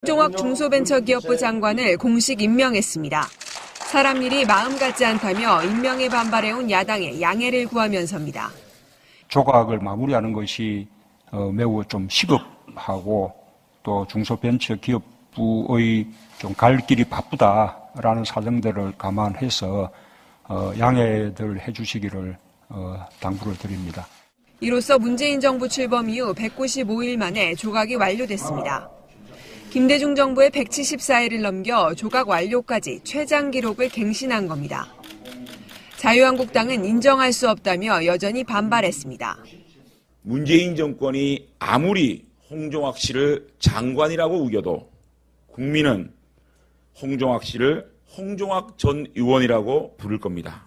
홍종학 중소벤처기업부 장관을 공식 임명했습니다. 사람 일이 마음 같지 않다며 임명에 반발해온 야당에 양해를 구하면서입니다. 조각을 마무리하는 것이 매우 좀 시급하고 또 중소벤처기업부의 좀 갈 길이 바쁘다라는 사정들을 감안해서 양해를 해주시기를 당부를 드립니다. 이로써 문재인 정부 출범 이후 195일 만에 조각이 완료됐습니다. 김대중 정부의 174일을 넘겨 조각 완료까지 최장 기록을 갱신한 겁니다. 자유한국당은 인정할 수 없다며 여전히 반발했습니다. 문재인 정권이 아무리 홍종학 씨를 장관이라고 우겨도 국민은 홍종학 씨를 홍종학 전 의원이라고 부를 겁니다.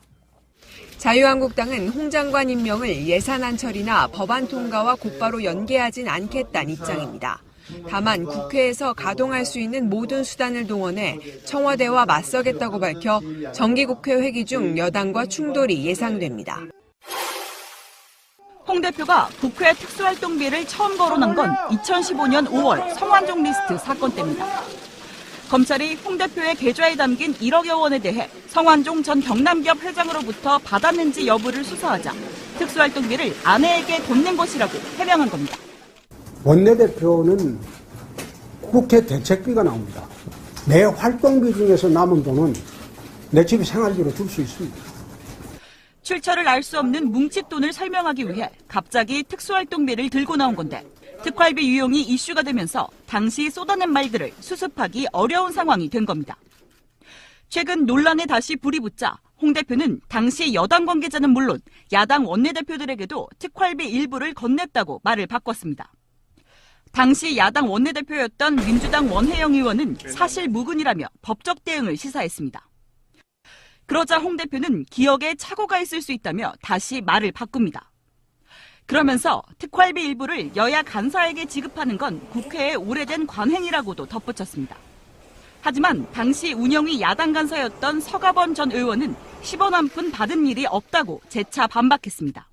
자유한국당은 홍 장관 임명을 예산안 처리나 법안 통과와 곧바로 연계하진 않겠다는 입장입니다. 다만 국회에서 가동할 수 있는 모든 수단을 동원해 청와대와 맞서겠다고 밝혀 정기국회 회기 중 여당과 충돌이 예상됩니다. 홍 대표가 국회 특수활동비를 처음 거론한 건 2015년 5월 성완종 리스트 사건 때입니다. 검찰이 홍 대표의 계좌에 담긴 1억여 원에 대해 성완종 전 경남기업 회장으로부터 받았는지 여부를 수사하자 특수활동비를 아내에게 돈 낸 것이라고 해명한 겁니다. 원내대표는 국회 대책비가 나옵니다. 내 활동비 중에서 남은 돈은 내 집 생활비로 줄 수 있습니다. 출처를 알 수 없는 뭉칫돈을 설명하기 위해 갑자기 특수활동비를 들고 나온 건데 특활비 유용이 이슈가 되면서 당시 쏟아낸 말들을 수습하기 어려운 상황이 된 겁니다. 최근 논란에 다시 불이 붙자 홍 대표는 당시 여당 관계자는 물론 야당 원내대표들에게도 특활비 일부를 건넸다고 말을 바꿨습니다. 당시 야당 원내대표였던 민주당 원혜영 의원은 사실 무근이라며 법적 대응을 시사했습니다. 그러자 홍 대표는 기억에 착오가 있을 수 있다며 다시 말을 바꿉니다. 그러면서 특활비 일부를 여야 간사에게 지급하는 건 국회의 오래된 관행이라고도 덧붙였습니다. 하지만 당시 운영위 야당 간사였던 서가번 전 의원은 10원 한 푼 받은 일이 없다고 재차 반박했습니다.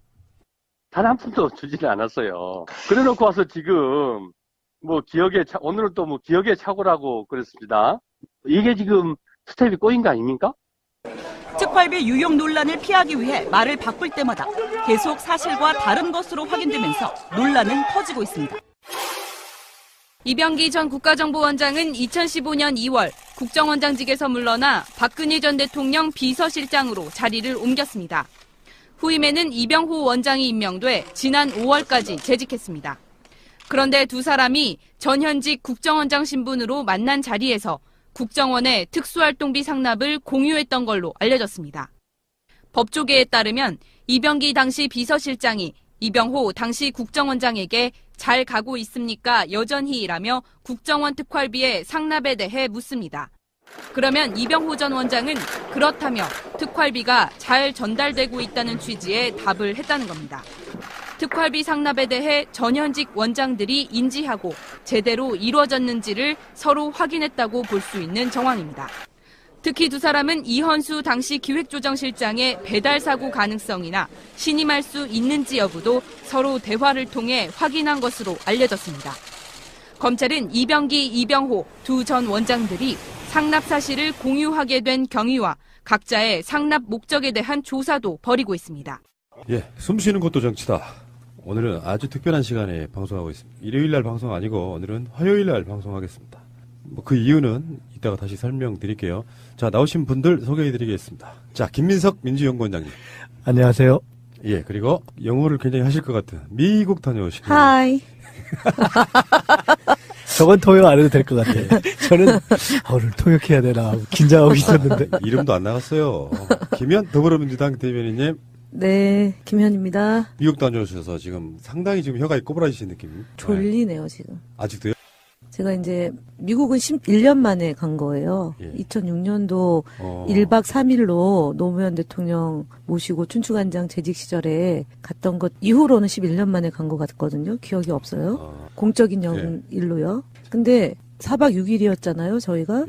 단 한 푼도 주지는 않았어요. 그래놓고 와서 지금 오늘은 또 기억의 착오라고 그랬습니다. 이게 지금 스텝이 꼬인 거 아닙니까? 특활비 유용 논란을 피하기 위해 말을 바꿀 때마다 계속 사실과 다른 것으로 확인되면서 논란은 커지고 있습니다. 이병기 전 국가정보원장은 2015년 2월 국정원장직에서 물러나 박근혜 전 대통령 비서실장으로 자리를 옮겼습니다. 후임에는 이병호 원장이 임명돼 지난 5월까지 재직했습니다. 그런데 두 사람이 전현직 국정원장 신분으로 만난 자리에서 국정원의 특수활동비 상납을 공유했던 걸로 알려졌습니다. 법조계에 따르면 이병기 당시 비서실장이 이병호 당시 국정원장에게 잘 가고 있습니까? 여전히라며 국정원 특활비의 상납에 대해 묻습니다. 그러면 이병호 전 원장은 그렇다며 특활비가 잘 전달되고 있다는 취지의 답을 했다는 겁니다. 특활비 상납에 대해 전현직 원장들이 인지하고 제대로 이루어졌는지를 서로 확인했다고 볼 수 있는 정황입니다. 특히 두 사람은 이헌수 당시 기획조정실장의 배달 사고 가능성이나 신임할 수 있는지 여부도 서로 대화를 통해 확인한 것으로 알려졌습니다. 검찰은 이병기, 이병호 두 전 원장들이 상납 사실을 공유하게 된 경위와 각자의 상납 목적에 대한 조사도 벌이고 있습니다. 숨쉬는 것도 정치다. 오늘은 아주 특별한 시간에 방송하고 있습니다. 일요일 날 방송 아니고 오늘은 화요일 날 방송하겠습니다. 그 이유는 이따가 다시 설명드릴게요. 자, 나오신 분들 소개해드리겠습니다. 자, 김민석 민주연구원장님. 안녕하세요. 그리고 영어를 굉장히 하실 것 같은 미국 다녀오신. 하이. 저건 통역 안 해도 될 것 같아요. 저는 오늘 통역해야 되나 긴장하고 있었는데. 이름도 안 나갔어요. 김현 더불어민주당 대변인님. 네, 김현입니다. 미국 다녀오셔서 지금 상당히 지금 혀가 꼬부라지신 느낌. 졸리네요, 지금. 아직도요? 제가 이제 미국은 11년 만에 간 거예요. 2006년도 1박 3일로 노무현 대통령 모시고 춘추관장 재직 시절에 갔던 것 이후로는 11년 만에 간 것 같거든요. 기억이 없어요. 공적인 일로요. 근데 4박 6일이었잖아요, 저희가.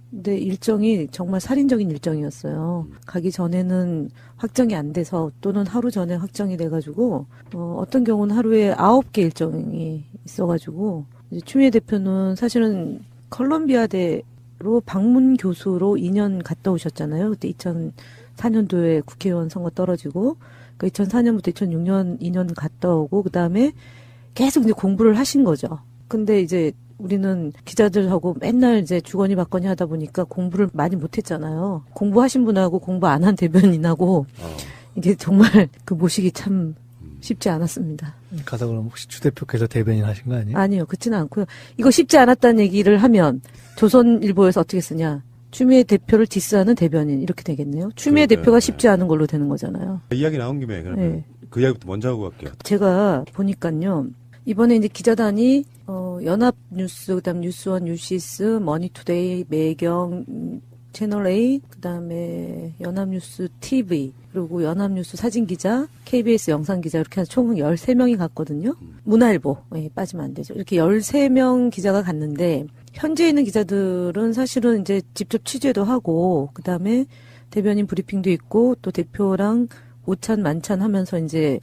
근데 일정이 정말 살인적인 일정이었어요. 가기 전에는 확정이 안 돼서 또는 하루 전에 확정이 돼가지고 어떤 경우는 하루에 9개 일정이 있어가지고 이제 추미애 대표는 사실은 컬럼비아대로 방문 교수로 2년 갔다 오셨잖아요. 그때 2004년도에 국회의원 선거 떨어지고, 그 2004년부터 2006년 2년 갔다 오고, 그 다음에 계속 이제 공부를 하신 거죠. 근데 이제 우리는 기자들하고 맨날 이제 주거니 받거니 하다 보니까 공부를 많이 못했잖아요. 공부하신 분하고 공부 안 한 대변인하고 이게 정말 그 모시기 참 쉽지 않았습니다. 가서 그럼 혹시 추 대표께서 대변인 하신 거 아니에요? 아니요, 그렇지는 않고요. 이거 쉽지 않았다는 얘기를 하면 조선일보에서 어떻게 쓰냐. 추미애 대표를 디스하는 대변인 이렇게 되겠네요. 추미애 그러니까요. 대표가 쉽지 않은 걸로 되는 거잖아요. 이야기 나온 김에 그러면 네. 그 이야기부터 먼저 하고 갈게요. 제가 보니까요. 이번에 이제 기자단이 연합뉴스, 그다음 뉴스원, 뉴시스, 머니투데이, 매경, 채널A, 그다음에 연합뉴스 TV, 그리고 연합뉴스 사진기자, KBS 영상기자 이렇게 해서 총 13명이 갔거든요. 문화일보 빠지면 안 되죠. 이렇게 13명 기자가 갔는데 현재 있는 기자들은 사실은 이제 직접 취재도 하고 그다음에 대변인 브리핑도 있고 또 대표랑 오찬 만찬 하면서 이제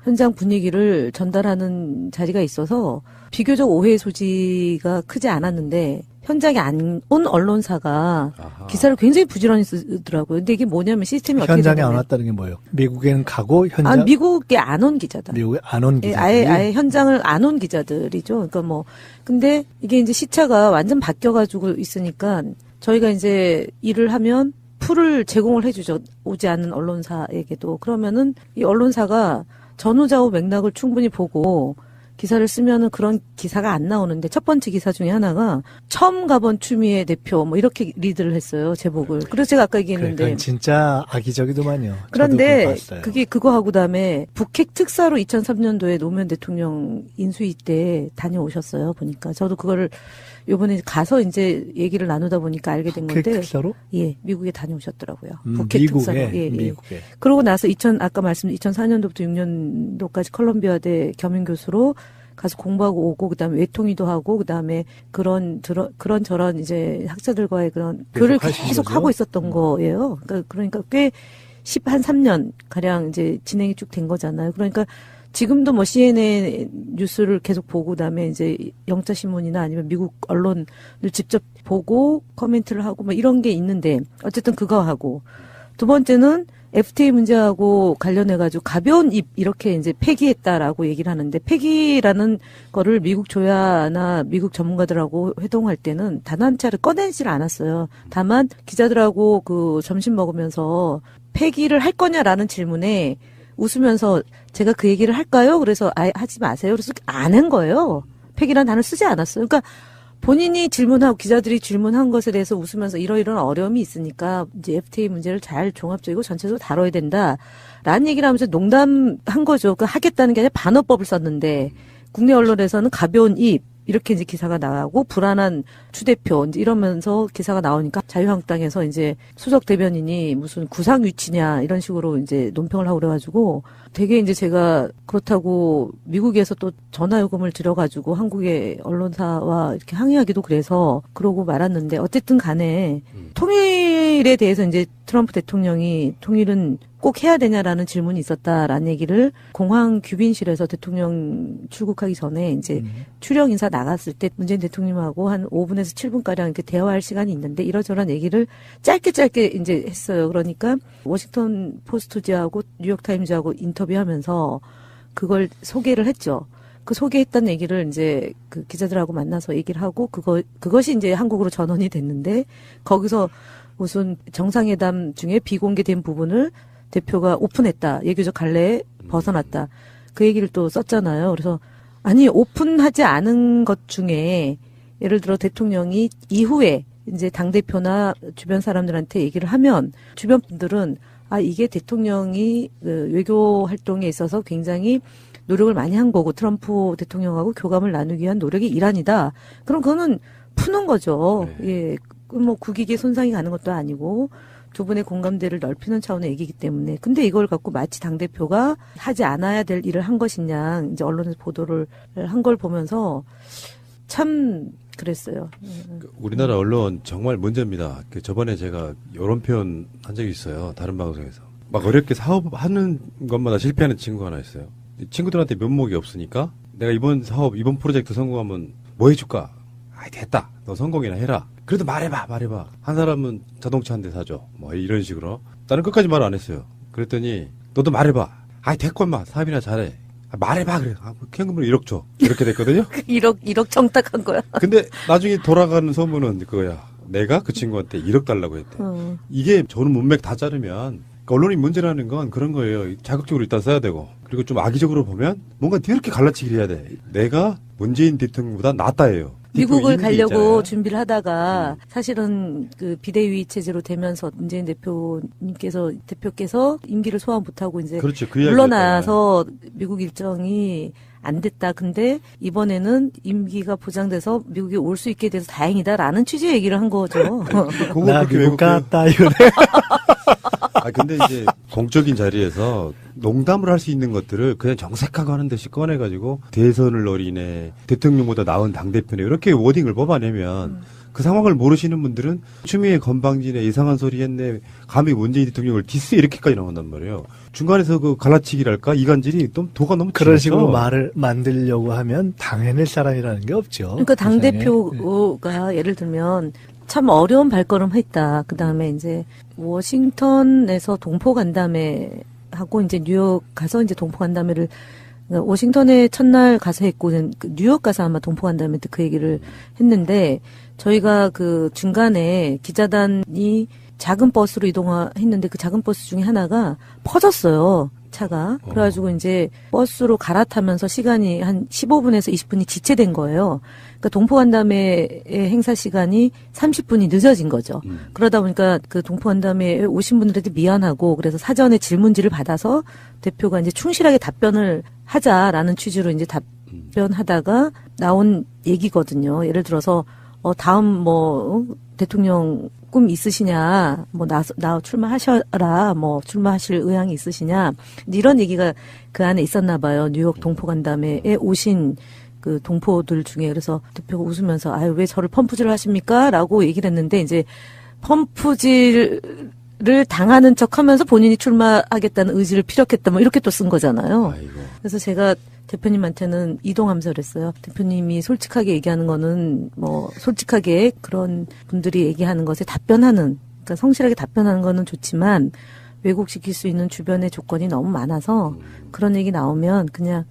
현장 분위기를 전달하는 자리가 있어서 비교적 오해 소지가 크지 않았는데 현장에 안 온 언론사가 아하. 기사를 굉장히 부지런히 쓰더라고요. 근데 이게 뭐냐면 시스템이 어떻게 현장에 되냐면 안 왔다는 게 뭐예요? 미국에는 가고 현장 미국에 안 온 기자다. 미국에 안 온 기자. 아예 현장을 안 온 기자들이죠. 그러니까 뭐 근데 이게 이제 시차가 완전 바뀌어가지고 있으니까 저희가 이제 일을 하면 풀을 제공을 해주죠. 오지 않는 언론사에게도. 그러면은 이 언론사가 전후좌우 맥락을 충분히 보고 기사를 쓰면은 그런 기사가 안 나오는데 첫 번째 기사 중에 하나가 처음 가본 추미애 대표 뭐 이렇게 리드를 했어요. 제목을. 그래서 제가 아까 얘기했는데. 그러니까 진짜 악의적이더만요. 그런데 저도 그거 봤어요. 그게 그거하고 그다음에 북핵 특사로 2003년도에 노무현 대통령 인수위 때 다녀오셨어요. 보니까 저도 그거를 요번에 가서 이제 얘기를 나누다 보니까 알게 된 북핵 건데. 특사로? 예, 미국에 다녀오셨더라고요. 북핵 미국에, 특사로. 예, 미국에. 예. 그러고 나서 아까 말씀 2004년도부터 6년도까지 컬럼비아대 겸임교수로 가서 공부하고 오고 그다음에 외통위도 하고 그다음에 그런 저런 이제 학자들과의 그런 교류를 계속 거죠? 하고 있었던 거예요. 그러니까 꽤 3년 가량 이제 진행이 쭉 된 거잖아요. 그러니까 지금도 뭐 CNN 뉴스를 계속 보고 그다음에 이제 영자신문이나 아니면 미국 언론을 직접 보고 코멘트를 하고 뭐 이런 게 있는데 어쨌든 그거 하고 두 번째는 FTA 문제하고 관련해가지고 가벼운 입 이렇게 이제 폐기했다라고 얘기를 하는데 폐기라는 거를 미국 조야나 미국 전문가들하고 회동할 때는 단 한 차를 꺼내지를 않았어요. 다만 기자들하고 그 점심 먹으면서 폐기를 할 거냐라는 질문에 웃으면서 제가 그 얘기를 할까요? 그래서 아예 하지 마세요. 그래서 안 한 거예요. 폐기라는 단어를 쓰지 않았어요. 그러니까 본인이 질문하고 기자들이 질문한 것에 대해서 웃으면서 이러이러한 어려움이 있으니까 이제 FTA 문제를 잘 종합적이고 전체적으로 다뤄야 된다라는 얘기를 하면서 농담한 거죠. 그 하겠다는 게 아니라 반어법을 썼는데 국내 언론에서는 가벼운 입 이렇게 이제 기사가 나가고 불안한 추 대표 이제 이러면서 기사가 나오니까 자유한국당에서 이제 수석 대변인이 무슨 구상 위치냐 이런 식으로 이제 논평을 하고 그래가지고 되게 이제 제가 그렇다고 미국에서 또 전화 요금을 들여가지고 한국의 언론사와 이렇게 항의하기도 그래서 그러고 말았는데 어쨌든 간에 통일에 대해서 이제 트럼프 대통령이 통일은 꼭 해야 되냐라는 질문이 있었다라는 얘기를 공항 귀빈실에서 대통령 출국하기 전에 이제 출영 인사 나갔을 때 문재인 대통령하고 한 5분에서 7분가량 이렇게 대화할 시간이 있는데 이러저런 얘기를 짧게 이제 했어요. 그러니까 워싱턴 포스트지하고 뉴욕타임즈하고 인터뷰하면서 그걸 소개를 했죠. 그 소개했던 얘기를 이제 그 기자들하고 만나서 얘기를 하고 그것이 이제 한국으로 전원이 됐는데 거기서 무슨 정상회담 중에 비공개된 부분을 대표가 오픈했다. 예교적 갈래에 벗어났다. 그 얘기를 또 썼잖아요. 그래서 아니 오픈하지 않은 것 중에 예를 들어 대통령이 이후에 이제 당대표나 주변 사람들한테 얘기를 하면 주변 분들은 아 이게 대통령이 그 외교 활동에 있어서 굉장히 노력을 많이 한 거고 트럼프 대통령하고 교감을 나누기 위한 노력의 일환이다. 그럼 그거는 푸는 거죠. 네. 예. 뭐 국익에 손상이 가는 것도 아니고 두 분의 공감대를 넓히는 차원의 얘기이기 때문에. 근데 이걸 갖고 마치 당대표가 하지 않아야 될 일을 한 것이냐, 이제 언론에서 보도를 한 걸 보면서 참 그랬어요. 우리나라 언론 정말 문제입니다. 저번에 제가 이런 표현 한 적이 있어요. 다른 방송에서. 막 어렵게 사업하는 것마다 실패하는 친구가 하나 있어요. 친구들한테 면목이 없으니까 내가 이번 프로젝트 성공하면 뭐 해줄까? 아이 됐다. 너 성공이나 해라. 그래도 말해봐. 한 사람은 자동차 한 대 사줘. 뭐 이런 식으로. 나는 끝까지 말 안 했어요. 그랬더니 너도 말해봐. 아이 됐고 인마 사업이나 잘해. 말해봐 그래. 현금으로 1억 줘. 이렇게 됐거든요. 1억 정탁한 거야. 근데 나중에 돌아가는 소문은 그거야. 내가 그 친구한테 1억 달라고 했대. 이게 저는 문맥 다 자르면 그러니까 언론이 문제라는 건 그런 거예요. 자극적으로 일단 써야 되고 그리고 좀 악의적으로 보면 뭔가 이렇게 갈라치기를 해야 돼. 내가 문재인 대통령보다 낫다예요. 미국을 가려고 준비를 하다가 사실은 그 비대위 체제로 되면서 문재인 대표께서 임기를 소화 못하고 이제 그렇죠. 그 물러나서 미국 일정이 안 됐다. 근데 이번에는 임기가 보장돼서 미국에 올 수 있게 돼서 다행이다라는 취지의 얘기를 한 거죠. 나 미국 갔다 이거네. 근데 이제 공적인 자리에서 농담을 할 수 있는 것들을 그냥 정색하고 하는 듯이 꺼내가지고 대선을 노리네, 대통령보다 나은 당대표네 이렇게 워딩을 뽑아내면 그 상황을 모르시는 분들은 추미애 건방지네 이상한 소리 했네 감히 문재인 대통령을 디스 이렇게까지 나온단 말이에요. 중간에서 그 갈라치기랄까 이간질이 좀 도가 너무 그런 심하죠. 식으로 말을 만들려고 하면 당해낼 사람이라는 게 없죠. 그러니까 당대표가 예를 들면 참 어려운 발걸음 했다. 그 다음에 이제 워싱턴에서 동포 간담회 하고 이제 뉴욕 가서 이제 동포 간담회를 워싱턴에 첫날 가서 했고 뉴욕 가서 아마 동포 간담회 때 그 얘기를 했는데 저희가 그 중간에 기자단이 작은 버스로 이동했는데 그 작은 버스 중에 하나가 퍼졌어요. 차가. 그래가지고 이제 버스로 갈아타면서 시간이 한 15분에서 20분이 지체된 거예요. 그러니까 동포간담회의 행사 시간이 30분이 늦어진 거죠. 그러다 보니까 그 동포간담회에 오신 분들한테 미안하고 그래서 사전에 질문지를 받아서 대표가 이제 충실하게 답변을 하자라는 취지로 이제 답변하다가 나온 얘기거든요. 예를 들어서 다음 대통령 꿈 있으시냐, 나 출마하셔라, 출마하실 의향이 있으시냐, 이런 얘기가 그 안에 있었나 봐요. 뉴욕 동포간담회에 오신 그 동포들 중에. 그래서 대표가 웃으면서, 아유, 왜 저를 펌프질을 하십니까? 라고 얘기를 했는데, 이제 펌프질을 당하는 척 하면서 본인이 출마하겠다는 의지를 피력했다, 이렇게 또 쓴 거잖아요. 아이고. 그래서 제가 대표님한테는 이동하면서 그랬어요. 대표님이 솔직하게 얘기하는 거는 솔직하게 그런 분들이 얘기하는 것에 답변하는, 그러니까 성실하게 답변하는 거는 좋지만 왜곡시킬 수 있는 주변의 조건이 너무 많아서 그런 얘기 나오면 그냥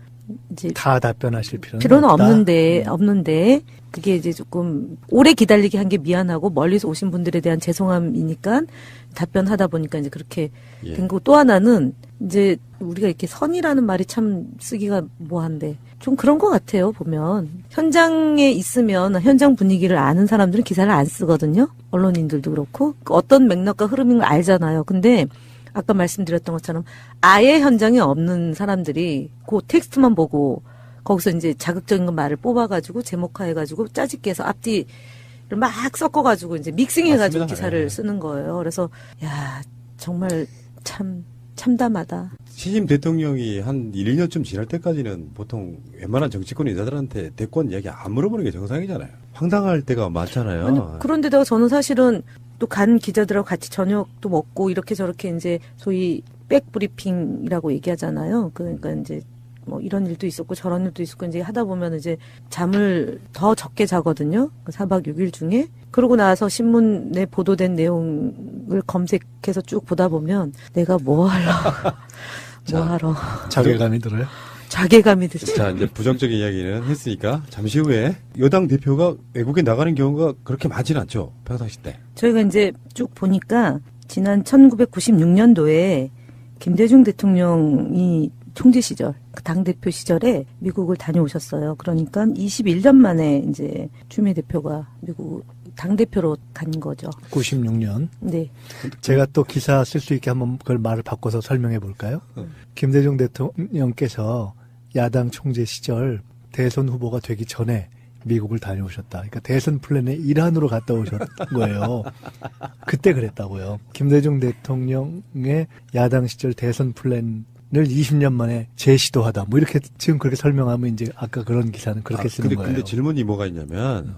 이제 다 답변하실 필요는 없다. 없는데 그게 이제 조금 오래 기다리게 한 게 미안하고 멀리서 오신 분들에 대한 죄송함이니까 답변하다 보니까 이제 그렇게 된 거고, 또 하나는 이제 우리가 이렇게 선이라는 말이 참 쓰기가 뭐한데 좀 그런 것 같아요. 보면 현장에 있으면 현장 분위기를 아는 사람들은 기사를 안 쓰거든요. 언론인들도 그렇고 어떤 맥락과 흐름인 걸 알잖아요. 근데 아까 말씀드렸던 것처럼 아예 현장에 없는 사람들이 그 텍스트만 보고 거기서 이제 자극적인 말을 뽑아가지고 제목화해가지고 짜집기 해서 앞뒤를 막 섞어가지고 이제 믹싱해가지고 맞습니다. 기사를 쓰는 거예요. 그래서 야 정말 참담하다. 신임 대통령이 한 1, 2년쯤 지날 때까지는 보통 웬만한 정치권 인사들한테 대권 이야기 안 물어보는 게 정상이잖아요. 황당할 때가 많잖아요. 아니, 그런데다가 저는 사실은 또 간 기자들하고 같이 저녁도 먹고 이렇게 저렇게 이제 소위 백브리핑이라고 얘기하잖아요. 그러니까 이제 이런 일도 있었고 저런 일도 있었고 이제 하다 보면 이제 잠을 더 적게 자거든요. 4박 6일 중에. 그러고 나서 신문에 보도된 내용을 검색해서 쭉 보다 보면 내가 뭐 하러. 자괴감이 들어요? 자괴감이 들죠. 자, 이제 부정적인 이야기는 했으니까 잠시 후에 여당 대표가 외국에 나가는 경우가 그렇게 많지는 않죠. 평상시 때. 저희가 이제 쭉 보니까 지난 1996년도에 김대중 대통령이 총재 시절, 그 당대표 시절에 미국을 다녀오셨어요. 그러니까 21년 만에 이제 추미애 대표가 미국 당대표로 간 거죠. 96년. 네. 제가 또 기사 쓸 수 있게 한번 그걸 말을 바꿔서 설명해 볼까요? 김대중 대통령께서 야당 총재 시절 대선 후보가 되기 전에 미국을 다녀오셨다. 그러니까 대선 플랜의 일환으로 갔다 오셨 거예요. 그때 그랬다고요. 김대중 대통령의 야당 시절 대선 플랜을 20년 만에 재시도하다. 이렇게 지금 그렇게 설명하면 이제 아까 그런 기사는 그렇게 쓰는 거예요. 근데 질문이 뭐가 있냐면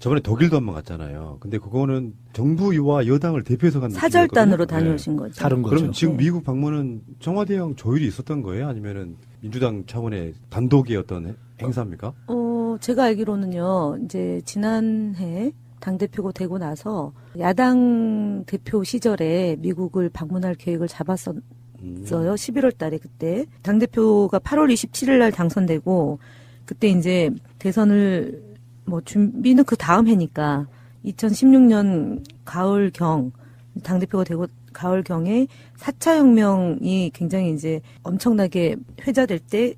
저번에 독일도 한번 갔잖아요. 근데 그거는 정부와 여당을 대표해서 간 사절단으로 다녀오신 거죠. 다른 거죠. 그럼 지금 미국 방문은 청와대형 조율이 있었던 거예요? 아니면은 민주당 차원의 단독의 어떤 행사입니까? 제가 알기로는요, 이제 지난해 당대표가 되고 나서 야당 대표 시절에 미국을 방문할 계획을 잡았었어요. 11월 달에 그때. 당대표가 8월 27일 날 당선되고, 그때 이제 대선을 준비는 그 다음 해니까 2016년 가을경, 당대표가 되고 가을경에 4차 혁명이 굉장히 이제 엄청나게 회자될 때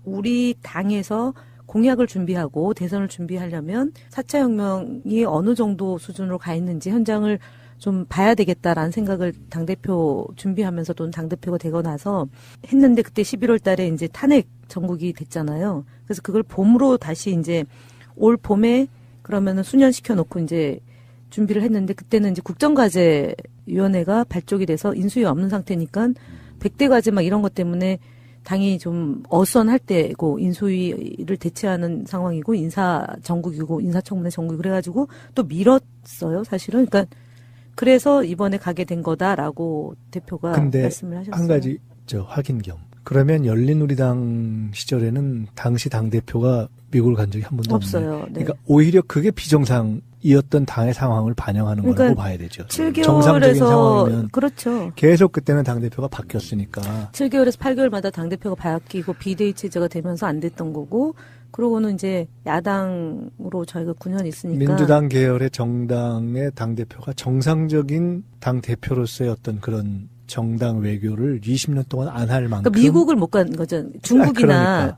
우리 당에서 공약을 준비하고 대선을 준비하려면 4차 혁명이 어느 정도 수준으로 가 있는지 현장을 좀 봐야 되겠다라는 생각을 당대표 준비하면서 또는 당대표가 되고 나서 했는데 그때 11월 달에 이제 탄핵 전국이 됐잖아요. 그래서 그걸 봄으로 다시 이제 올 봄에 그러면은 수년시켜 놓고 이제 준비를 했는데 그때는 이제 국정과제위원회가 발족이 돼서 인수위 없는 상태니까 100대 과제 막 이런 것 때문에 당이 좀 어수선할 때고 인수위를 대체하는 상황이고 인사정국이고 인사청문회 정국이 그래가지고 또 미뤘어요 사실은. 그러니까 그래서 이번에 가게 된 거다라고 대표가 말씀을 하셨어요. 한 가지 확인 겸. 그러면 열린우리당 시절에는 당시 당대표가 미국을 간 적이 한 번도 없어요. 없네요. 네. 그러니까 오히려 그게 비정상이었던 당의 상황을 반영하는 거라고 봐야 되죠. 7개월에서 정상적인 상황이면 그렇죠. 계속 그때는 당대표가 바뀌었으니까. 7개월에서 8개월마다 당대표가 바뀌고 비대위 체제가 되면서 안 됐던 거고 그러고는 이제 야당으로 저희가 9년 있으니까 민주당 계열의 정당의 당대표가 정상적인 당대표로서의 어떤 그런 정당 외교를 20년 동안 안 할 만큼. 그러니까 미국을 못 간 거죠. 중국이나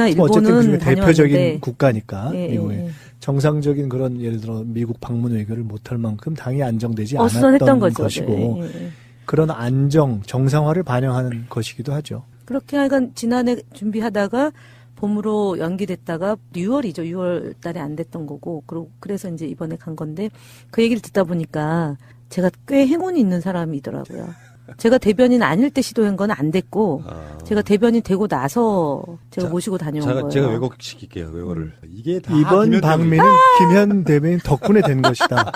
일본은 어쨌든 그 대표적인 다녀왔는데. 국가니까 예, 미국의 예. 정상적인 그런 예를 들어 미국 방문 외교를 못 할 만큼 당이 안정되지 어수선했던 않았던 거죠. 것이고 예. 그런 안정 정상화를 반영하는 것이기도 하죠. 그렇게 하여간 지난해 준비하다가 봄으로 연기됐다가 6월이죠. 6월 달에 안 됐던 거고 그래서 이제 이번에 간 건데 그 얘기를 듣다 보니까 제가 꽤 행운이 있는 사람이더라고요. 제가 대변인 아닐 때 시도한 건 안 됐고 제가 대변인 되고 나서 제가 모시고 다녀온 거예요. 제가 왜곡시킬게요. 왜곡을. 이게 다 이번 방미는 김현 대변인 덕분에 된 것이다.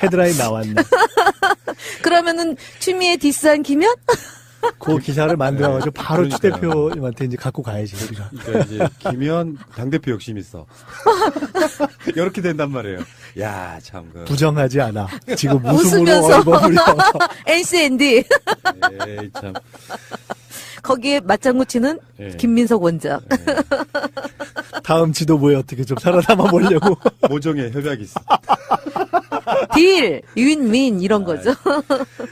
헤드라인 나왔네. 그러면은 추미애 디스한 김현? 그 기사를 만들어가지고 바로 추 그러니까요. 대표님한테 이제 갖고 가야지 우리가. 그러니까 이제 김현 당대표 욕심 있어. 이렇게 된단 말이에요. 야, 참. 부정하지 않아. 지금 웃음으로 웃으면서 얼버무려. NCND. 에이, 참. 거기에 맞장구 치는 예. 김민석 원장. 다음 지도부에 어떻게 좀 살아남아 보려고. 모종의 협약이 있어. 딜, 윈윈 이런 거죠.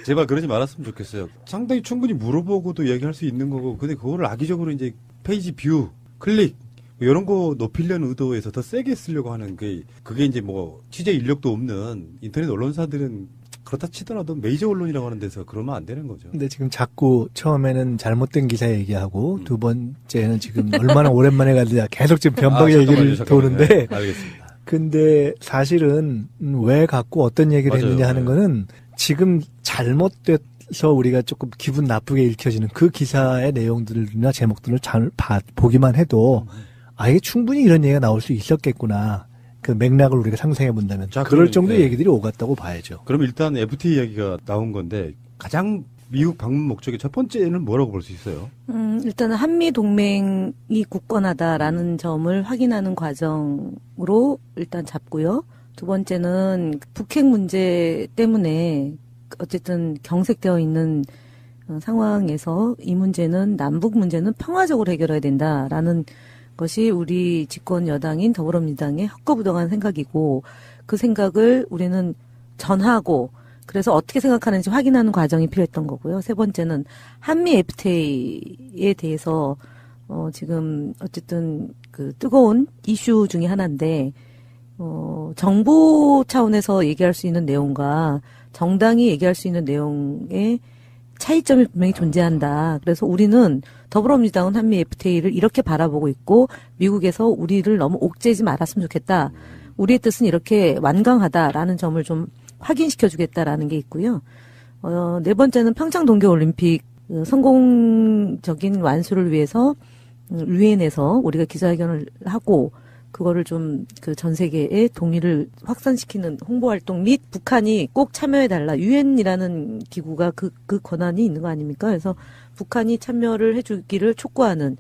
제발 그러지 말았으면 좋겠어요. 상당히 충분히 물어보고도 얘기할 수 있는 거고, 근데 그거를 악의적으로 이제 페이지 뷰, 클릭, 이런 거 높이려는 의도에서 더 세게 쓰려고 하는 그게 이제 취재 인력도 없는 인터넷 언론사들은 그렇다 치더라도 메이저 언론이라고 하는 데서 그러면 안 되는 거죠. 근데 지금 자꾸 처음에는 잘못된 기사 얘기하고 두 번째는 지금 얼마나 오랜만에 가느냐 계속 지금 변방 얘기를 도는데. 네, 알겠습니다. 근데 사실은 왜 갖고 어떤 얘기를 맞아요. 했느냐 하는 거는 지금 잘못돼서 우리가 조금 기분 나쁘게 읽혀지는 그 기사의 내용들이나 제목들을 잘 보기만 해도 이게 충분히 이런 얘기가 나올 수 있었겠구나. 그 맥락을 우리가 상상해 본다면 그럴 정도의 얘기들이 오갔다고 봐야죠. 그럼 일단 FTA 이야기가 나온 건데 가장 미국 방문 목적의 첫 번째는 뭐라고 볼 수 있어요? 일단은 한미 동맹이 굳건하다라는 점을 확인하는 과정으로 일단 잡고요. 두 번째는 북핵 문제 때문에 어쨌든 경색되어 있는 상황에서 이 문제는 남북 문제는 평화적으로 해결해야 된다라는 것이 우리 집권 여당인 더불어민주당의 헛거부동한 생각이고 그 생각을 우리는 전하고 그래서 어떻게 생각하는지 확인하는 과정이 필요했던 거고요. 세 번째는 한미 FTA에 대해서 지금 어쨌든 그 뜨거운 이슈 중에 하나인데 정부 차원에서 얘기할 수 있는 내용과 정당이 얘기할 수 있는 내용의 차이점이 분명히 존재한다. 그래서 우리는 더불어민주당은 한미 FTA를 이렇게 바라보고 있고 미국에서 우리를 너무 옥죄지 말았으면 좋겠다. 우리의 뜻은 이렇게 완강하다라는 점을 좀 확인시켜주겠다라는 게 있고요. 네 번째는 평창 동계올림픽 성공적인 완수를 위해서 유엔에서 우리가 기자회견을 하고 그거를 좀 그 전 세계에 동의를 확산시키는 홍보활동 및 북한이 꼭 참여해달라. 유엔이라는 기구가 그 권한이 있는 거 아닙니까? 그래서 북한이 참여를 해주기를 촉구하는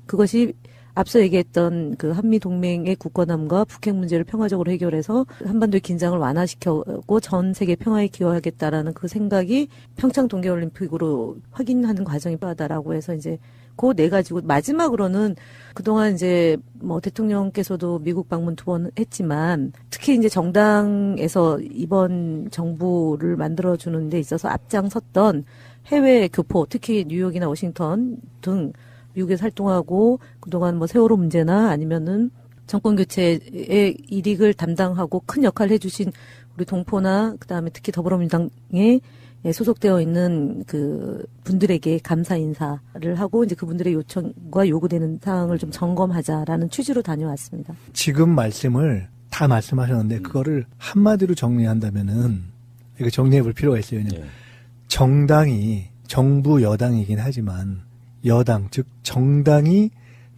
그것이 앞서 얘기했던 그 한미 동맹의 굳건함과 북핵 문제를 평화적으로 해결해서 한반도의 긴장을 완화시켜고 전 세계 평화에 기여하겠다라는 그 생각이 평창 동계올림픽으로 확인하는 과정이 필요하다라고 해서 이제 그 네 가지고 마지막으로는 그동안 이제 뭐 대통령께서도 미국 방문 2번 했지만 특히 이제 정당에서 이번 정부를 만들어주는 데 있어서 앞장섰던 해외 교포, 특히 뉴욕이나 워싱턴 등 미국에서 활동하고 그동안 뭐 세월호 문제나 아니면은 정권 교체의 일익을 담당하고 큰 역할을 해주신 우리 동포나 그다음에 특히 더불어민주당에 소속되어 있는 그 분들에게 감사 인사를 하고 이제 그분들의 요청과 요구되는 사항을 좀 점검하자라는 취지로 다녀왔습니다. 지금 말씀을 다 말씀하셨는데 그거를 한마디로 정리한다면은 이거 정리해 볼 필요가 있어요. 왜냐면 정당이 정부 여당이긴 하지만 여당 즉 정당이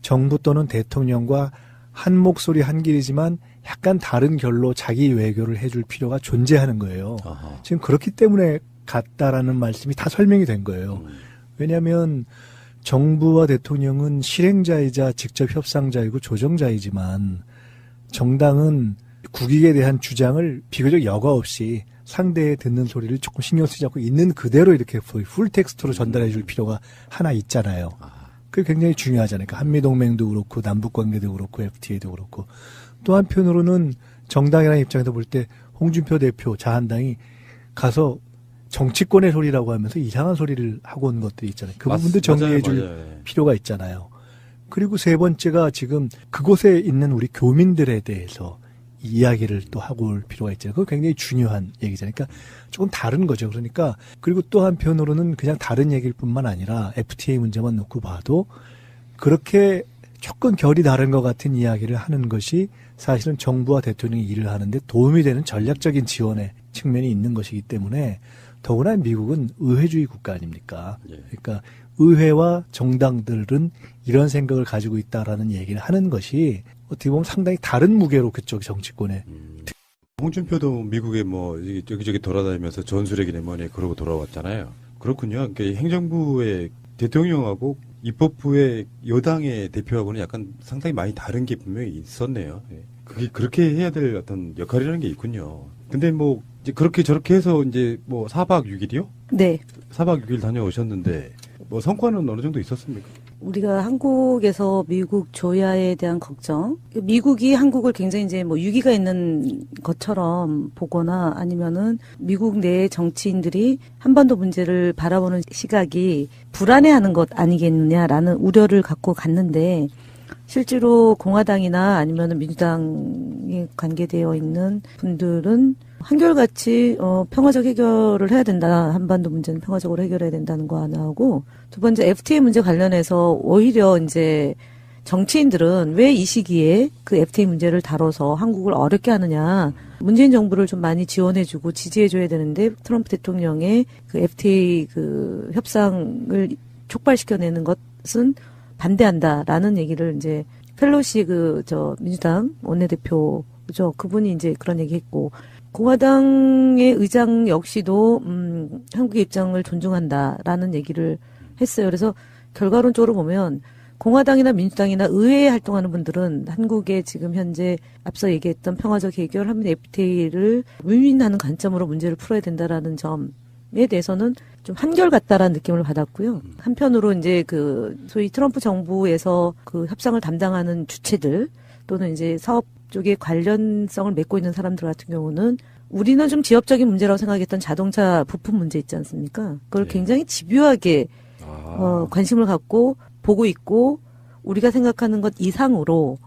정부 또는 대통령과 한 목소리 한 길이지만 약간 다른 결로 자기 외교를 해줄 필요가 존재하는 거예요. 아하. 지금 그렇기 때문에 같다라는 말씀이 다 설명이 된 거예요. 왜냐하면 정부와 대통령은 실행자이자 직접 협상자이고 조정자이지만 정당은 국익에 대한 주장을 비교적 여과 없이 상대의 듣는 소리를 조금 신경 쓰지 않고 있는 그대로 이렇게 풀텍스트로 전달해 줄 필요가 하나 있잖아요. 그게 굉장히 중요하잖아요. 그러니까 한미동맹도 그렇고 남북관계도 그렇고 FTA도 그렇고 또 한편으로는 정당이라는 입장에서 볼 때 홍준표 대표 자한당이 가서 정치권의 소리라고 하면서 이상한 소리를 하고 온 것들이 있잖아요. 그 부분도 정리해 줄 필요가 있잖아요. 그리고 세 번째가 지금 그곳에 있는 우리 교민들에 대해서 이야기를 또 하고 올 필요가 있잖아요. 그거 굉장히 중요한 얘기잖아요. 그러니까 조금 다른 거죠. 그러니까 그리고 또 한편으로는 그냥 다른 얘기일 뿐만 아니라 FTA 문제만 놓고 봐도 그렇게 조금 결이 다른 것 같은 이야기를 하는 것이 사실은 정부와 대통령이 일을 하는데 도움이 되는 전략적인 지원의 측면이 있는 것이기 때문에 더구나 미국은 의회주의 국가 아닙니까? 그러니까 의회와 정당들은 이런 생각을 가지고 있다라는 얘기를 하는 것이 어떻게 보면 상당히 다른 무게로 그쪽 정치권에. 홍준표도 미국에 뭐 여기저기 돌아다니면서 전술핵이네 뭐네 그러고 돌아왔잖아요. 그렇군요. 그러니까 행정부의 대통령하고 입법부의 여당의 대표하고는 약간 상당히 많이 다른 게 분명히 있었네요. 그게 그렇게 해야 될 어떤 역할이라는 게 있군요. 근데 뭐 이제 그렇게 저렇게 해서 이제 뭐 4박 6일이요? 네. 4박 6일 다녀오셨는데 뭐 성과는 어느 정도 있었습니까? 우리가 한국에서 미국 조야에 대한 걱정, 미국이 한국을 굉장히 이제 뭐 유기가 있는 것처럼 보거나 아니면은 미국 내 정치인들이 한반도 문제를 바라보는 시각이 불안해하는 것 아니겠느냐라는 우려를 갖고 갔는데 실제로 공화당이나 아니면은 민주당에 관계되어 있는 분들은 한결같이 평화적 해결을 해야 된다. 한반도 문제는 평화적으로 해결해야 된다는 거 하나하고 두 번째 FTA 문제 관련해서 오히려 이제 정치인들은 왜 이 시기에 그 FTA 문제를 다뤄서 한국을 어렵게 하느냐. 문재인 정부를 좀 많이 지원해주고 지지해줘야 되는데 트럼프 대통령의 그 FTA 그 협상을 촉발시켜내는 것은 반대한다라는 얘기를 이제 펠로시 민주당 원내대표죠. 그분이 이제 그런 얘기 했고 공화당의 의장 역시도 한국의 입장을 존중한다라는 얘기를 했어요. 그래서 결과론적으로 보면 공화당이나 민주당이나 의회에 활동하는 분들은 한국의 지금 현재 앞서 얘기했던 평화적 해결, 한미 FTA를 윈윈하는 관점으로 문제를 풀어야 된다라는 점에 대해서는 좀 한결같다라는 느낌을 받았고요. 한편으로 이제 소위 트럼프 정부에서 그 협상을 담당하는 주체들 또는 이제 사업 쪽에 관련성을 맺고 있는 사람들 같은 경우는 우리는 좀 지역적인 문제라고 생각했던 자동차 부품 문제 있지 않습니까? 그걸 굉장히 집요하게 관심을 갖고 보고 있고 우리가 생각하는 것 이상으로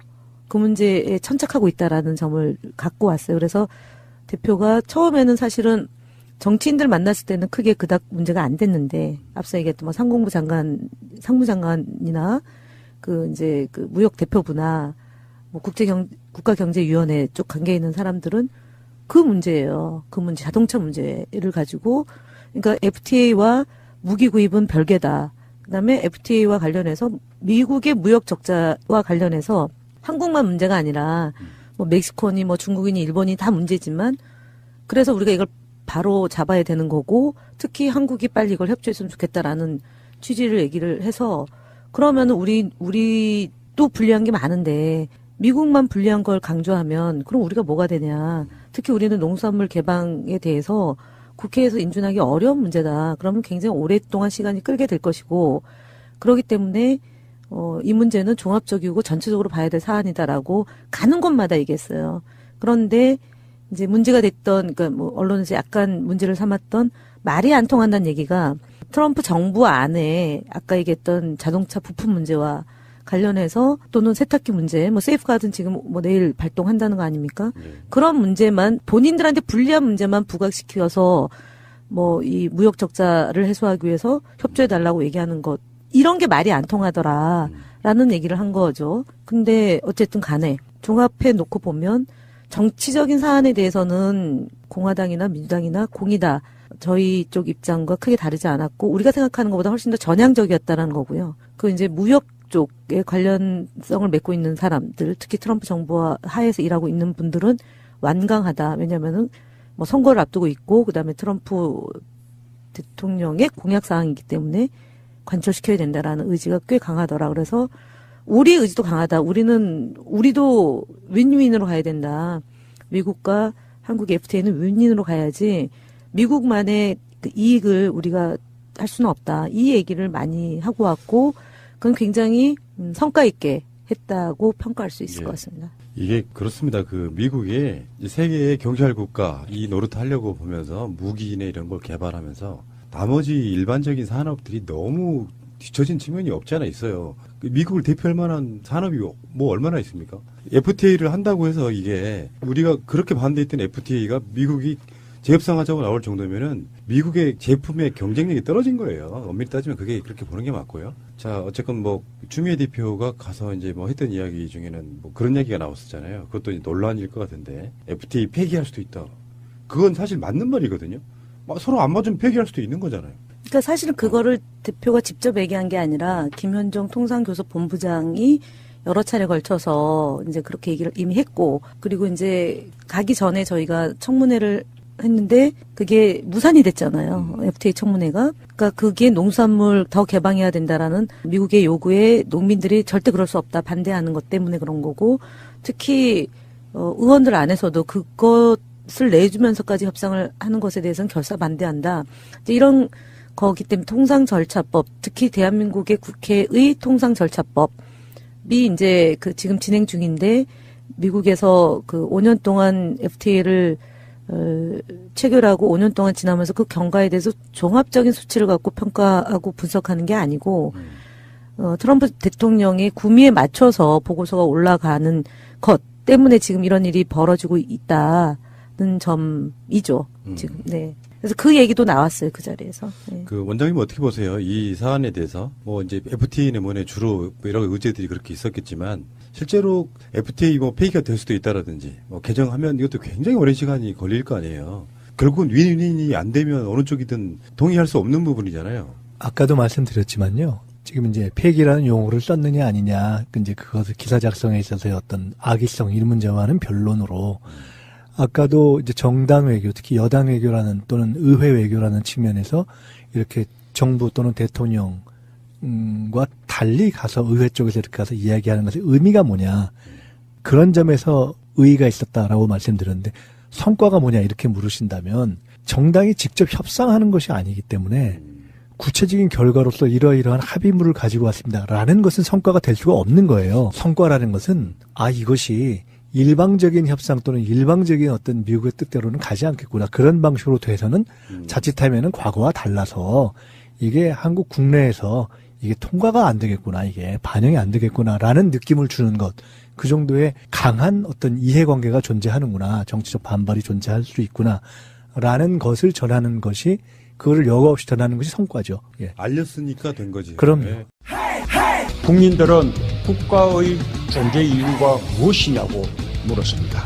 그 문제에 천착하고 있다라는 점을 갖고 왔어요. 그래서 대표가 처음에는 사실은 정치인들 만났을 때는 크게 그닥 문제가 안 됐는데 앞서 얘기했던 뭐 상무장관이나 무역 대표부나 뭐 국가경제위원회 쪽 관계에 있는 사람들은 그 문제예요. 그 문제, 자동차 문제를 가지고, 그러니까 FTA와 무기 구입은 별개다. 그다음에 FTA와 관련해서 미국의 무역 적자와 관련해서 한국만 문제가 아니라 뭐 멕시코니 뭐 중국이니 일본이 다 문제지만 그래서 우리가 이걸 바로 잡아야 되는 거고 특히 한국이 빨리 이걸 협조했으면 좋겠다라는 취지를 얘기를 해서 그러면은 우리 미국도 불리한 게 많은데 미국만 불리한 걸 강조하면 그럼 우리가 뭐가 되냐. 특히 우리는 농수산물 개방에 대해서 국회에서 인준하기 어려운 문제다. 그러면 굉장히 오랫동안 시간이 끌게 될 것이고 그렇기 때문에 이 문제는 종합적이고 전체적으로 봐야 될 사안이다라고 가는 곳마다 얘기했어요. 그런데 이제 문제가 됐던 그러니까 뭐 언론에서 약간 문제를 삼았던 말이 안 통한다는 얘기가 트럼프 정부 안에 아까 얘기했던 자동차 부품 문제와 관련해서 또는 세탁기 문제, 뭐 세이프가든 지금 뭐 내일 발동한다는 거 아닙니까? 그런 문제만 본인들한테 불리한 문제만 부각시켜서 뭐 이 무역 적자를 해소하기 위해서 협조해 달라고 얘기하는 것 이런 게 말이 안 통하더라라는 얘기를 한 거죠. 근데 어쨌든 간에 종합해 놓고 보면 정치적인 사안에 대해서는 공화당이나 민주당이나 공이다. 저희 쪽 입장과 크게 다르지 않았고 우리가 생각하는 것보다 훨씬 더 전향적이었다는 거고요. 그 이제 무역 쪽에 관련성을 맺고 있는 사람들, 특히 트럼프 정부와 하에서 일하고 있는 분들은 완강하다. 왜냐면은 뭐 선거를 앞두고 있고 그다음에 트럼프 대통령의 공약 사항이기 때문에 관철시켜야 된다라는 의지가 꽤 강하더라. 그래서 우리 의지도 강하다. 우리도 윈윈으로 가야 된다. 미국과 한국의 FTA는 윈윈으로 가야지 미국만의 그 이익을 우리가 할 수는 없다. 이 얘기를 많이 하고 왔고 그건 굉장히 성과 있게 했다고 평가할 수 있을 것 같습니다. 이게 그렇습니다. 그 미국이 세계의 경찰 국가 이 노릇 하려고 보면서 무기나 이런 걸 개발하면서 나머지 일반적인 산업들이 너무 뒤처진 측면이 없지 않아 있어요. 미국을 대표할 만한 산업이 뭐 얼마나 있습니까? FTA를 한다고 해서 이게 우리가 그렇게 반대했던 FTA가 미국이 재협상하자고 나올 정도면은 미국의 제품의 경쟁력이 떨어진 거예요. 엄밀히 따지면 그게 그렇게 보는 게 맞고요. 자, 어쨌건 뭐 추미애 대표가 가서 이제 뭐 했던 이야기 중에는 뭐 그런 얘기가 나왔었잖아요. 그것도 이제 논란일 것 같은데 FTA 폐기할 수도 있다. 그건 사실 맞는 말이거든요. 서로 안 맞으면 폐기할 수도 있는 거잖아요. 그러니까 사실은 그거를 대표가 직접 얘기한 게 아니라 김현정 통상교섭본부장이 여러 차례 걸쳐서 이제 그렇게 얘기를 이미 했고 그리고 이제 가기 전에 저희가 청문회를 했는데 그게 무산이 됐잖아요. FTA 청문회가. 그러니까 그게 농수산물 더 개방해야 된다라는 미국의 요구에 농민들이 절대 그럴 수 없다 반대하는 것 때문에 그런 거고 특히 의원들 안에서도 그것을 내주면서까지 협상을 하는 것에 대해서는 결사 반대한다. 이제 이런 거기 때문에 통상절차법 특히 대한민국의 국회의 통상절차법이 이제 그 지금 진행 중인데 미국에서 그 5년 동안 FTA를 체결하고 5년 동안 지나면서 그 경과에 대해서 종합적인 수치를 갖고 평가하고 분석하는 게 아니고 트럼프 대통령의 구미에 맞춰서 보고서가 올라가는 것 때문에 지금 이런 일이 벌어지고 있다는 점이죠. 지금 네. 그래서 그 얘기도 나왔어요 그 자리에서. 네. 그 원장님 어떻게 보세요? 이 사안에 대해서 뭐 이제 FTA 내문에 주로 여러 의제들이 그렇게 있었겠지만. 실제로 FTA 뭐 폐기가 될 수도 있다라든지 뭐 개정하면 이것도 굉장히 오랜 시간이 걸릴 거 아니에요. 결국은 윈윈이 안 되면 어느 쪽이든 동의할 수 없는 부분이잖아요. 아까도 말씀드렸지만요. 지금 이제 폐기라는 용어를 썼느냐 아니냐, 이제 그것을 기사 작성에 있어서의 어떤 악의성 이런 문제와는 별론으로 아까도 이제 정당 외교, 특히 여당 외교라는 또는 의회 외교라는 측면에서 이렇게 정부 또는 대통령 과 달리 가서 의회 쪽에서 이렇게 가서 이야기하는 것의 의미가 뭐냐. 그런 점에서 의의가 있었다라고 말씀드렸는데 성과가 뭐냐 이렇게 물으신다면 정당이 직접 협상하는 것이 아니기 때문에 구체적인 결과로서 이러이러한 합의물을 가지고 왔습니다라는 것은 성과가 될 수가 없는 거예요. 성과라는 것은 이것이 일방적인 협상 또는 일방적인 어떤 미국의 뜻대로는 가지 않겠구나. 그런 방식으로 돼서는 자칫하면은 과거와 달라서 이게 한국 국내에서 이게 통과가 안 되겠구나, 이게 반영이 안 되겠구나라는 느낌을 주는 것, 그 정도의 강한 어떤 이해관계가 존재하는구나, 정치적 반발이 존재할 수 있구나라는 것을 전하는 것이 그거를 여과 없이 전하는 것이 성과죠. 예. 알렸으니까 된 거지. 그럼요. 네. 국민들은 국가의 존재 이유가 무엇이냐고 물었습니다.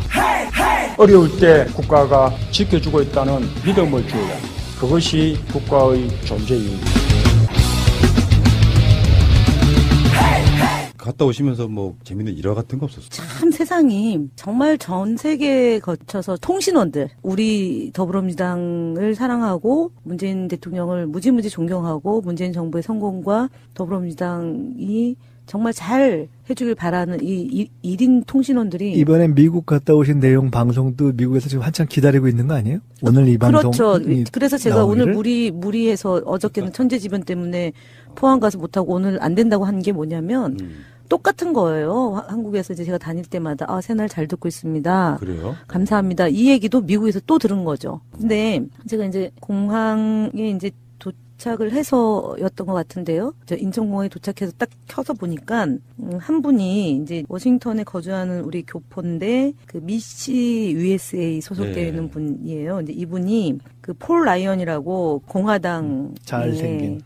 어려울 때 국가가 지켜주고 있다는 믿음을 줘야 그것이 국가의 존재 이유입니다. 갔다 오시면서 뭐 재밌는 일화 같은 거 없었어요? 참 세상이 정말 전 세계에 거쳐서 통신원들, 우리 더불어민주당을 사랑하고 문재인 대통령을 무지무지 존경하고 문재인 정부의 성공과 더불어민주당이 정말 잘 해주길 바라는 이 1인 통신원들이 이번에 미국 갔다 오신 내용 방송도 미국에서 지금 한참 기다리고 있는 거 아니에요? 오늘 이 방송. 그렇죠. 그래서 제가 나오기를? 오늘 무리해서 어저께는 천재지변 때문에 포항 가서 못하고 오늘 안 된다고 한 게 뭐냐면 똑같은 거예요. 한국에서 이제 제가 다닐 때마다 새날 잘 듣고 있습니다. 그래요? 감사합니다. 이 얘기도 미국에서 또 들은 거죠. 근데 제가 이제 공항에 이제 도착을 해서였던 것 같은데요. 저 인천공항에 도착해서 딱 켜서 보니까 한 분이 이제 워싱턴에 거주하는 우리 교포인데 그 미시 USA 소속되어 네. 있는 분이에요. 근데 이분이 그 폴 라이언이라고 공화당 잘생긴.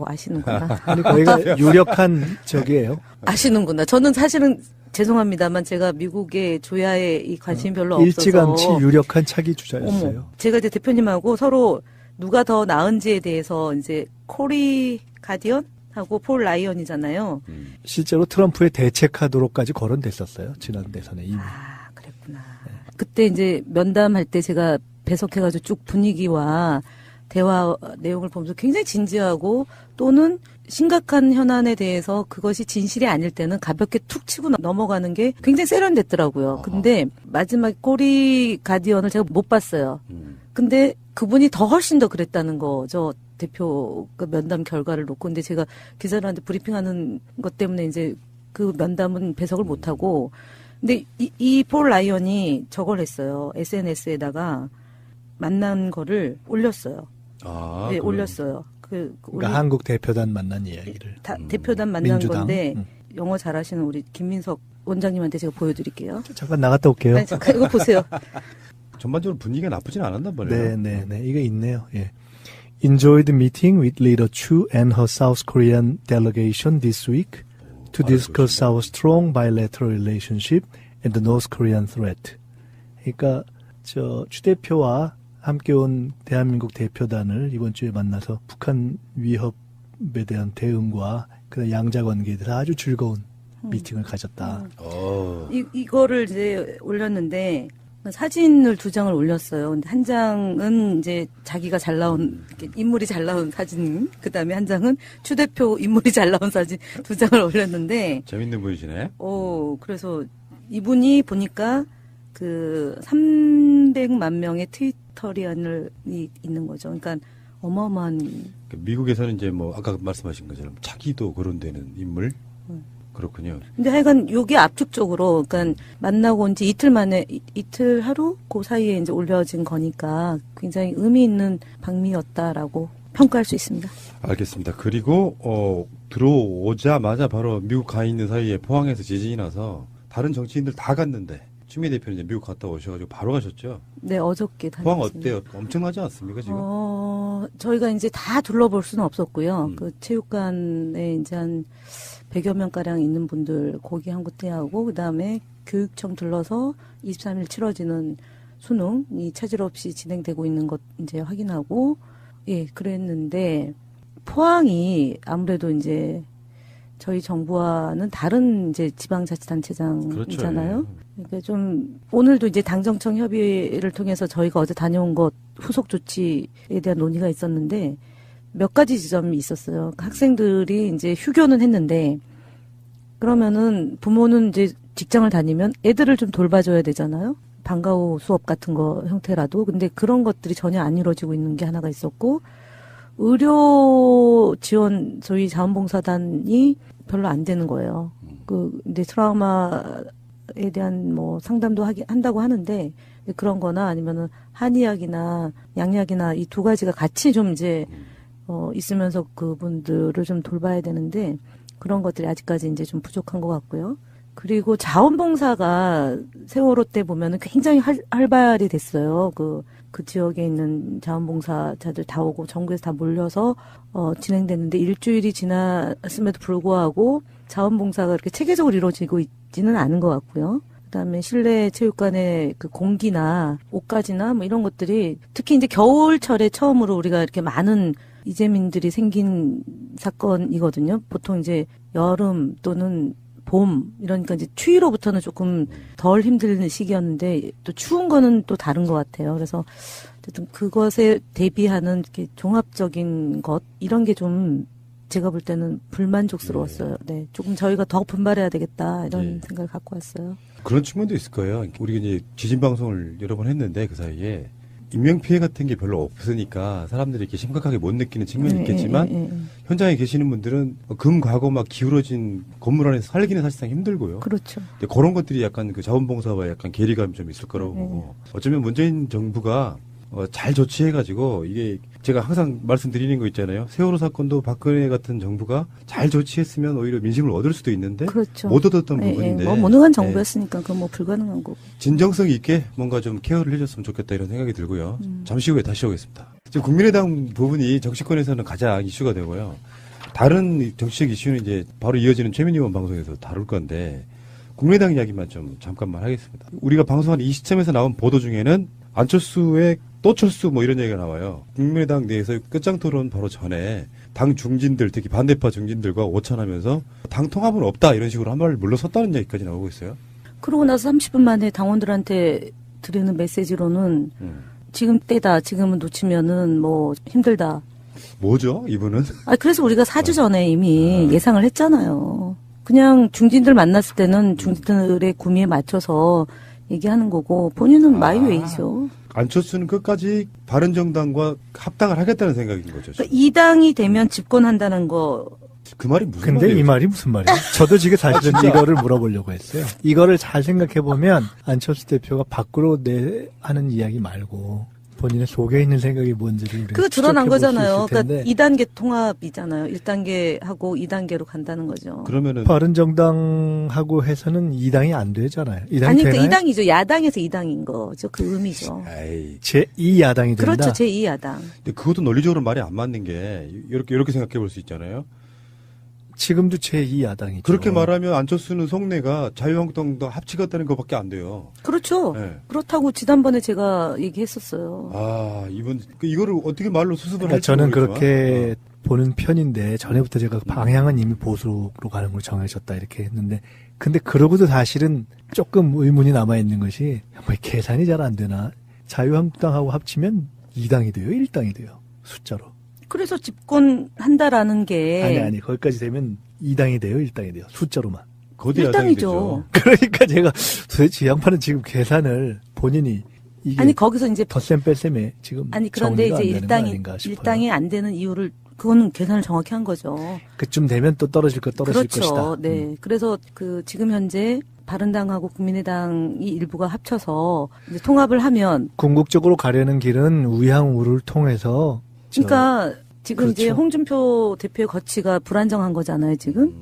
아시는구나. 아니, 거기가 유력한 적이에요. 아시는구나. 저는 사실은 죄송합니다만 제가 미국의 조야에 이 관심이 별로 없어서 일찌감치 유력한 차기 주자였어요. 어머, 제가 이제 대표님하고 서로 누가 더 나은지에 대해서 이제 코리 가디언 하고 폴 라이언이잖아요. 실제로 트럼프의 대체 카드로까지 거론됐었어요. 지난 대선에 이미. 그랬구나. 그때 이제 면담할 때 제가 배석해가지고 쭉 분위기와 대화 내용을 보면서 굉장히 진지하고 또는 심각한 현안에 대해서 그것이 진실이 아닐 때는 가볍게 툭 치고 넘어가는 게 굉장히 세련됐더라고요. 근데 마지막 코리 가디언을 제가 못 봤어요. 근데 그분이 훨씬 더 그랬다는 거죠. 대표 그 면담 결과를 놓고. 근데 제가 기자들한테 브리핑하는 것 때문에 이제 그 면담은 배석을 못 하고. 근데 이 폴 라이언이 저걸 했어요. SNS에다가 만난 거를 올렸어요. 네, 올렸어요. 그러니까 한국 대표단 만난 이야기를. 대표단 만난 민주당. 건데 영어 잘하시는 우리 김민석 원장님한테 제가 보여드릴게요. 잠깐 나갔다 올게요. 아니, 잠깐 이거 보세요. 전반적으로 분위기가 나쁘진 않았단 말이에요. 네. 이게 있네요. 예. Enjoyed meeting with Leader Chu and her South Korean delegation this week to discuss our strong bilateral relationship and the North Korean threat. 그러니까 추 대표와 함께 온 대한민국 대표단을 이번 주에 만나서 북한 위협에 대한 대응과 그 양자 관계에 대해서 아주 즐거운 미팅을 가졌다. 이거를 이제 올렸는데 사진을 2장을 올렸어요. 근데 한 장은 이제 자기가 잘 나온 인물이 잘 나온 사진, 그다음에 한 장은 추 대표 인물이 잘 나온 사진 2장을 올렸는데 재밌는 분이시네. 그래서 이분이 보니까 그 300만 명의 트위터리언이 있는 거죠. 그러니까 어마어마한. 미국에서는 이제 뭐 아까 말씀하신 것처럼 자기도 거론되는 인물. 그렇군요. 근데 하여간 요게 압축적으로, 그러니까 만나고 온 지 이틀 만에, 이틀 하루? 그 사이에 이제 올려진 거니까 굉장히 의미 있는 방미였다라고 평가할 수 있습니다. 알겠습니다. 그리고, 들어오자마자 바로 미국 가 있는 사이에 포항에서 지진이 나서 다른 정치인들 다 갔는데, 추미애 대표는 이제 미국 갔다 오셔가지고 바로 가셨죠? 네, 어저께 다녔습니다. 포항 어때요? 엄청나지 않습니까, 지금? 저희가 이제 다 둘러볼 수는 없었고요. 그 체육관에 이제 한 100여 명가량 있는 분들 거기 한 곳에 하고, 그 다음에 교육청 들러서 23일 치러지는 수능이 차질 없이 진행되고 있는 것 이제 확인하고, 예, 그랬는데, 포항이 아무래도 저희 정부와는 다른 이제 지방자치단체장이잖아요. 그렇죠. 그러니까 좀 오늘도 이제 당정청 협의를 통해서 저희가 어제 다녀온 것 후속 조치에 대한 논의가 있었는데 몇 가지 지점이 있었어요. 학생들이 이제 휴교는 했는데 그러면은 부모는 이제 직장을 다니면 애들을 좀 돌봐줘야 되잖아요. 방과 후 수업 같은 거 형태라도. 근데 그런 것들이 전혀 안 이루어지고 있는 게 하나가 있었고, 의료 지원, 저희 자원봉사단이 별로 안 되는 거예요. 근데 트라우마에 대한 뭐 상담도 한다고 하는데, 그런 거나 아니면은 한의학이나 양약이나 이 두 가지가 같이 좀 이제, 있으면서 그분들을 좀 돌봐야 되는데, 그런 것들이 아직까지 이제 좀 부족한 것 같고요. 그리고 자원봉사가 세월호 때 보면은 굉장히 활발이 됐어요. 그 지역에 있는 자원봉사자들 다 오고 전국에서 다 몰려서 진행됐는데 일주일이 지났음에도 불구하고 자원봉사가 이렇게 체계적으로 이루어지고 있지는 않은 것 같고요. 그다음에 실내 체육관의 그 공기나 옷가지나 뭐 이런 것들이 특히 이제 겨울철에 처음으로 우리가 이렇게 많은 이재민들이 생긴 사건이거든요. 보통 이제 여름 또는 봄, 이러니까 이제 추위로부터는 조금 덜 힘든 시기였는데 또 추운 거는 또 다른 것 같아요. 그래서 어쨌든 그것에 대비하는 이렇게 종합적인 것, 이런 게 좀 제가 볼 때는 불만족스러웠어요. 네. 조금 저희가 더 분발해야 되겠다 이런 생각을 갖고 왔어요. 그런 측면도 있을 거예요. 우리가 이제 지진 방송을 여러 번 했는데 그 사이에 인명 피해 같은 게 별로 없으니까 사람들이 이렇게 심각하게 못 느끼는 측면이 있겠지만 현장에 계시는 분들은 금과거 막 기울어진 건물 안에서 살기는 사실상 힘들고요. 그렇죠. 근데 그런 것들이 약간 그 자원봉사와 약간 괴리감이 좀 있을 거라고 보고 어쩌면 문재인 정부가 잘 조치해가지고 이게 제가 항상 말씀드리는 거 있잖아요. 세월호 사건도 박근혜 같은 정부가 잘 조치했으면 오히려 민심을 얻을 수도 있는데 그렇죠. 못 얻었던 부분인데 뭐 무능한 정부였으니까 그건 뭐 불가능한 거고. 진정성 있게 뭔가 좀 케어를 해줬으면 좋겠다 이런 생각이 들고요. 잠시 후에 다시 오겠습니다. 지금 국민의당 부분이 정치권에서는 가장 이슈가 되고요. 다른 정치적 이슈는 이제 바로 이어지는 최민희 의원 방송에서 다룰 건데 국민의당 이야기만 좀 잠깐만 하겠습니다. 우리가 방송한 이 시점에서 나온 보도 중에는 안철수의 또 철수 뭐 이런 얘기가 나와요. 국민의당 내에서 끝장토론 바로 전에 당 중진들 특히 반대파 중진들과 오찬하면서 당 통합은 없다 이런 식으로 한 발 물러섰다는 얘기까지 나오고 있어요. 그러고 나서 30분 만에 당원들한테 드리는 메시지로는 지금 때다. 지금은 놓치면은 뭐 힘들다. 뭐죠 이분은? 그래서 우리가 4주 전에 이미 예상을 했잖아요. 그냥 중진들 만났을 때는 중진들의 구미에 맞춰서 얘기하는 거고 본인은 마이웨이죠. 안철수는 끝까지 바른정당과 합당을 하겠다는 생각인 거죠. 그러니까 이 당이 되면 집권한다는 거. 그 말이 무슨 근데 말이에요? 이 말이 무슨 말이에요? 저도 지금 사실은 이거를 물어보려고 했어요. 이거를 잘 생각해보면 안철수 대표가 밖으로 하는 이야기 말고 본인의 속에 있는 생각이 뭔지를 그거 드러난 거잖아요. 그러니까 2단계 통합이잖아요. 1단계 하고 2단계로 간다는 거죠. 그러면은 바른정당하고 해서는 2당이 안 되잖아요. 2당이 아니, 되나요? 그러니까 2당이죠. 야당에서 2당인 거죠. 그 의미죠. 에이. 제2야당이 된다. 그렇죠. 제2야당. 근데 그것도 논리적으로 말이 안 맞는 게 이렇게 생각해 볼 수 있잖아요. 지금도 제2야당이죠. 그렇게 말하면 안철수는 속내가 자유한국당도 합치겠다는 것밖에 안 돼요. 그렇죠. 네. 그렇다고 지난번에 제가 얘기했었어요. 이거를 어떻게 말로 수습을 그러니까 할지 저는 모르겠지만. 그렇게 보는 편인데 전에부터 제가 방향은 이미 보수로 가는 걸 정하셨다 이렇게 했는데 근데 그러고도 사실은 조금 의문이 남아있는 것이 뭐 계산이 잘 안 되나 자유한국당하고 합치면 2당이 돼요? 1당이 돼요? 숫자로. 그래서 집권한다라는 게. 아니 거기까지 되면 2당이 돼요? 1당이 돼요? 숫자로만. 거대 1당이죠. 그러니까 제가 도대체 이 양반은 지금 계산을 본인이 이게 아니 거기서 이제 덧셈 뺄셈에 지금 아니 그런데 이제 일당이 안 되는 이유를 그거는 계산을 정확히 한 거죠. 그쯤 되면 또 떨어질 그렇죠. 것이다. 네. 그래서 지금 현재 바른당하고 국민의당이 일부가 합쳐서 이제 통합을 하면 궁극적으로 가려는 길은 우양우를 통해서 그러니까 지금 그렇죠. 이제 홍준표 대표의 거취가 불안정한 거잖아요, 지금.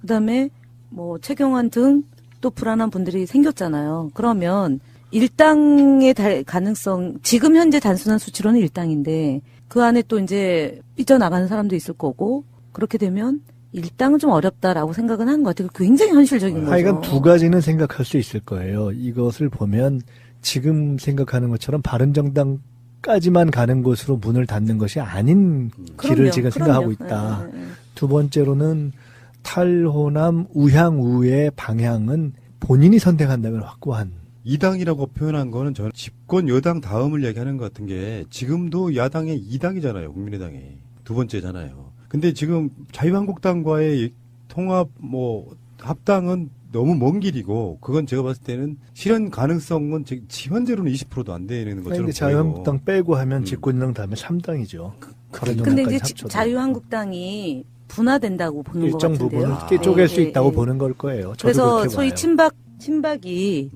그다음에 뭐 최경환 등 또 불안한 분들이 생겼잖아요. 그러면 일당의 가능성 지금 현재 단순한 수치로는 일당인데 그 안에 또 이제 삐져나가는 사람도 있을 거고 그렇게 되면 일당은 좀 어렵다라고 생각은 하는 것 같아요. 굉장히 현실적인 거죠. 하여간 두 가지는 생각할 수 있을 거예요. 이것을 보면 지금 생각하는 것처럼 바른정당까지만 가는 곳으로 문을 닫는 것이 아닌 길을 제가 생각하고 있다. 네. 두 번째로는 탈호남 우향우의 방향은 본인이 선택한다면 확고한. 2당이라고 표현한 거는 저는 집권 여당 다음을 얘기하는 것 같은 게 지금도 야당의 2당이잖아요. 국민의당이. 두 번째잖아요. 근데 지금 자유한국당과의 통합 합당은 너무 먼 길이고 그건 제가 봤을 때는 실현 가능성은 현재로는 20%도 안 되는 것처럼 그런데 자유한국당 빼고 하면 집권여당 다음에 3당이죠. 근데 이제 자유한국당이 분화된다고 보는 것 일정 같은데요. 부분을 쪼갤 수 있다고 보는 걸 거예요. 그래서 소위 친박이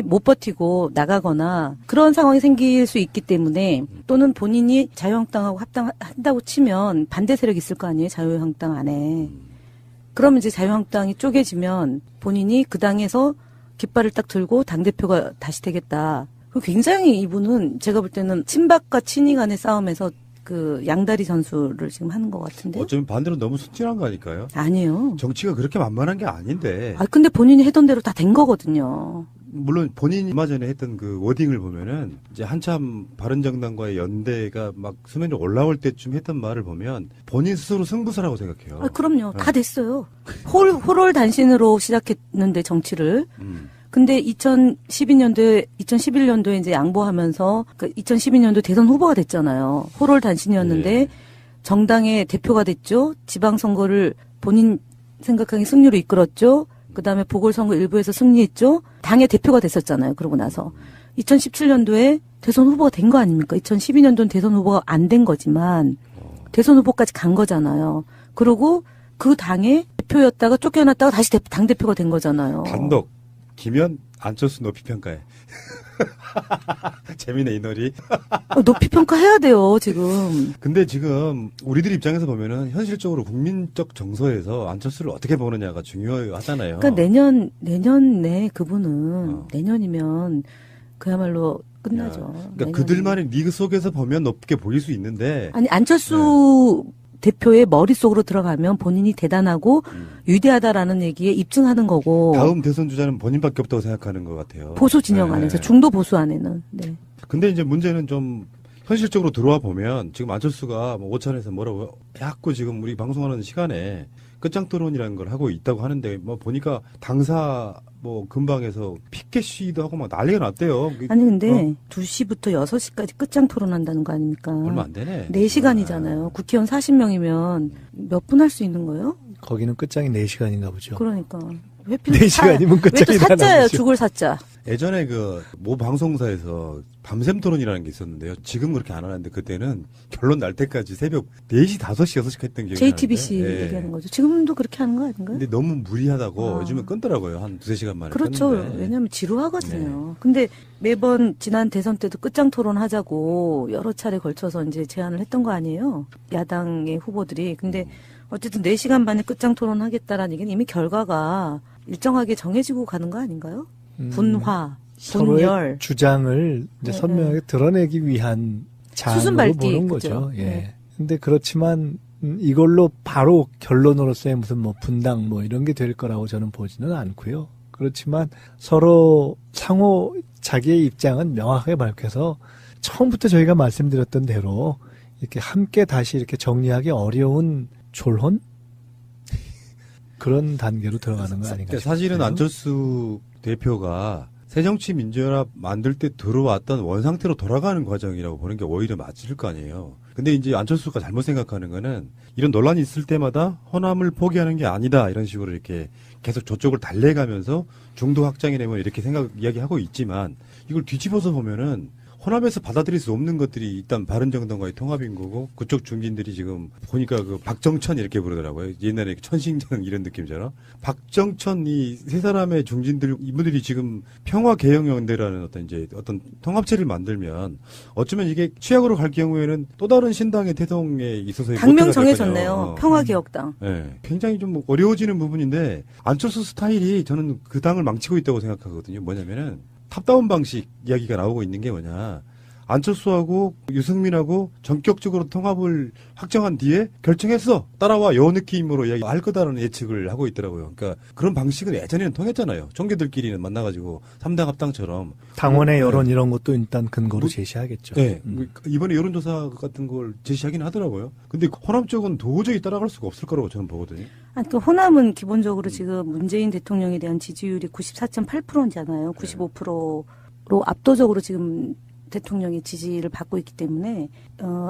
못 버티고 나가거나 그런 상황이 생길 수 있기 때문에 또는 본인이 자유한국당하고 합당한다고 치면 반대 세력이 있을 거 아니에요. 자유한국당 안에. 그러면 이제 자유한국당이 쪼개지면 본인이 그 당에서 깃발을 딱 들고 당대표가 다시 되겠다. 굉장히 이분은 제가 볼 때는 친박과 친이 간의 싸움에서 양다리 전술을 지금 하는 것 같은데. 어쩌면 반대로 너무 순진한 거 아닐까요? 아니에요. 정치가 그렇게 만만한 게 아닌데. 근데 본인이 했던 대로 다 된 거거든요. 물론 본인이 얼마 전에 했던 그 워딩을 보면은 이제 한참 바른정당과의 연대가 막 수면에 올라올 때쯤 했던 말을 보면 본인 스스로 승부사라고 생각해요. 그럼요. 다 됐어요. 홀홀단신으로 시작했는데 정치를. 근데 2011년도에 이제 양보하면서 2012년도 대선 후보가 됐잖아요. 홀홀단신이었는데 정당의 대표가 됐죠. 지방선거를 본인 생각하기 승리로 이끌었죠. 그다음에 보궐선거 일부에서 승리했죠. 당의 대표가 됐었잖아요. 그러고 나서 2017년도에 대선 후보가 된 거 아닙니까? 2012년도는 대선 후보가 안 된 거지만 대선 후보까지 간 거잖아요. 그리고 그 당의 대표였다가 쫓겨났다가 다시 당대표가 된 거잖아요. 단독 김현 안철수 높이 평가해. 재미네 이 놀이. 높이 평가해야 돼요 지금. 근데 지금 우리들 입장에서 보면은 현실적으로 국민적 정서에서 안철수를 어떻게 보느냐가 중요하잖아요. 그러니까 내년에 그분은 내년이면 그야말로 끝나죠. 그러니까 그들만의 리그 속에서 보면 높게 보일 수 있는데 아니 안철수 대표의 머릿속으로 들어가면 본인이 대단하고 위대하다라는 얘기에 입증하는 거고. 다음 대선 주자는 본인밖에 없다고 생각하는 것 같아요. 보수 진영 안에서 중도 보수 안에는. 네. 근데 이제 문제는 좀 현실적으로 들어와 보면 지금 안철수가 뭐 오찬에서 뭐라고 자꾸 지금 우리 방송하는 시간에 끝장 토론이라는 걸 하고 있다고 하는데 뭐 보니까 당사 뭐 근방에서 피켓 시위도 하고 막 난리가 났대요. 아니 근데 2시부터 6시까지 끝장 토론한다는 거 아닙니까? 얼마 안 되네. 4시간이잖아요. 국회의원 40명이면 몇 분 할 수 있는 거예요? 거기는 끝장이 4시간인가 보죠. 그러니까. 4시간이면 왜 또 끝장이 사자예요, 죽을 사자. 예전에 그 모 방송사에서 밤샘 토론이라는 게 있었는데요. 지금 그렇게 안 하는데 그때는 결론 날 때까지 새벽 4시, 5시, 6시 했던 기억이 JTBC 나는데. 얘기하는 거죠. 지금도 그렇게 하는 거 아닌가요? 근데 너무 무리하다고 요즘에 끊더라고요. 한 2-3시간 만에. 그렇죠. 끊는데. 왜냐하면 지루하거든요. 근데 매번 지난 대선 때도 끝장 토론하자고 여러 차례 걸쳐서 이제 제안을 했던 거 아니에요? 야당의 후보들이. 근데 어쨌든 4시간 반에 끝장 토론하겠다라는 얘기는 이미 결과가 일정하게 정해지고 가는 거 아닌가요? 분화, 서로의 분열. 주장을 이제 선명하게 드러내기 위한 자안으로 수순발기, 보는 그죠? 거죠. 예. 네. 근데 그렇지만 이걸로 바로 결론으로서의 무슨 뭐 분당 뭐 이런 게 될 거라고 저는 보지는 않고요. 그렇지만 서로 상호 자기의 입장은 명확하게 밝혀서 처음부터 저희가 말씀드렸던 대로 이렇게 함께 다시 이렇게 정리하기 어려운 졸혼? 그런 단계로 들어가는 거 아닌가 싶어요. 사실은 안철수 대표가 새정치민주연합 만들 때 들어왔던 원상태로 돌아가는 과정이라고 보는 게 오히려 맞을 거 아니에요. 근데 이제 안철수가 잘못 생각하는 거는 이런 논란이 있을 때마다 호남을 포기하는 게 아니다 이런 식으로 이렇게 계속 저쪽을 달래가면서 중도 확장이라면 이렇게 이야기하고 있지만 이걸 뒤집어서 보면은 호남에서 받아들일 수 없는 것들이 일단 바른정당과의 통합인 거고 그쪽 중진들이 지금 보니까 그 박정천 이렇게 부르더라고요. 옛날에 천신정 이런 느낌처럼 박정천 이 세 사람의 중진들 이분들이 지금 평화개혁연대라는 어떤 통합체를 만들면 어쩌면 이게 취약으로 갈 경우에는 또 다른 신당의 태동에 있어서의 당명 모태가 될 정해졌네요. 거잖아요. 평화개혁당. 네, 굉장히 좀 어려워지는 부분인데 안철수 스타일이 저는 그 당을 망치고 있다고 생각하거든요. 뭐냐면은 탑다운 방식 이야기가 나오고 있는 게 뭐냐. 안철수하고 유승민하고 전격적으로 통합을 확정한 뒤에 결정했어. 따라와. 요 느낌으로 이야기할 거다라는 예측을 하고 있더라고요. 그러니까 그런 방식은 예전에는 통했잖아요. 종교들끼리는 만나가지고 3당 합당처럼. 당원의 여론 이런 것도 일단 근거로 제시하겠죠. 네. 이번에 여론조사 같은 걸 제시하긴 하더라고요. 근데 호남 쪽은 도저히 따라갈 수가 없을 거라고 저는 보거든요. 아니, 그 호남은 기본적으로 지금 문재인 대통령에 대한 지지율이 94.8%잖아요. 95%로 압도적으로 지금 대통령의 지지를 받고 있기 때문에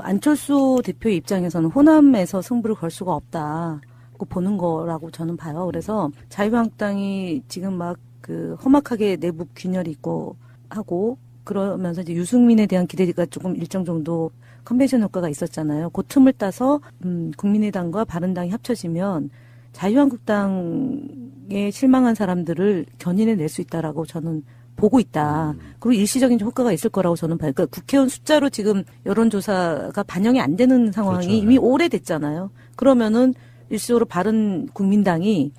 안철수 대표의 입장에서는 호남에서 승부를 걸 수가 없다고 보는 거라고 저는 봐요. 그래서 자유한국당이 지금 막 그 험악하게 내부 균열이 있고 하고 그러면서 이제 유승민에 대한 기대가 조금 일정 정도 컨벤션 효과가 있었잖아요. 그 틈을 따서 국민의당과 바른당이 합쳐지면 자유한국당에 실망한 사람들을 견인해낼 수 있다라고 저는 보고 있다. 그리고 일시적인 효과가 있을 거라고 저는 봐요. 그러니까 국회의원 숫자로 지금 여론조사가 반영이 안 되는 상황이 그렇죠. 이미 오래됐잖아요. 그러면은 일시적으로 바른 국민당이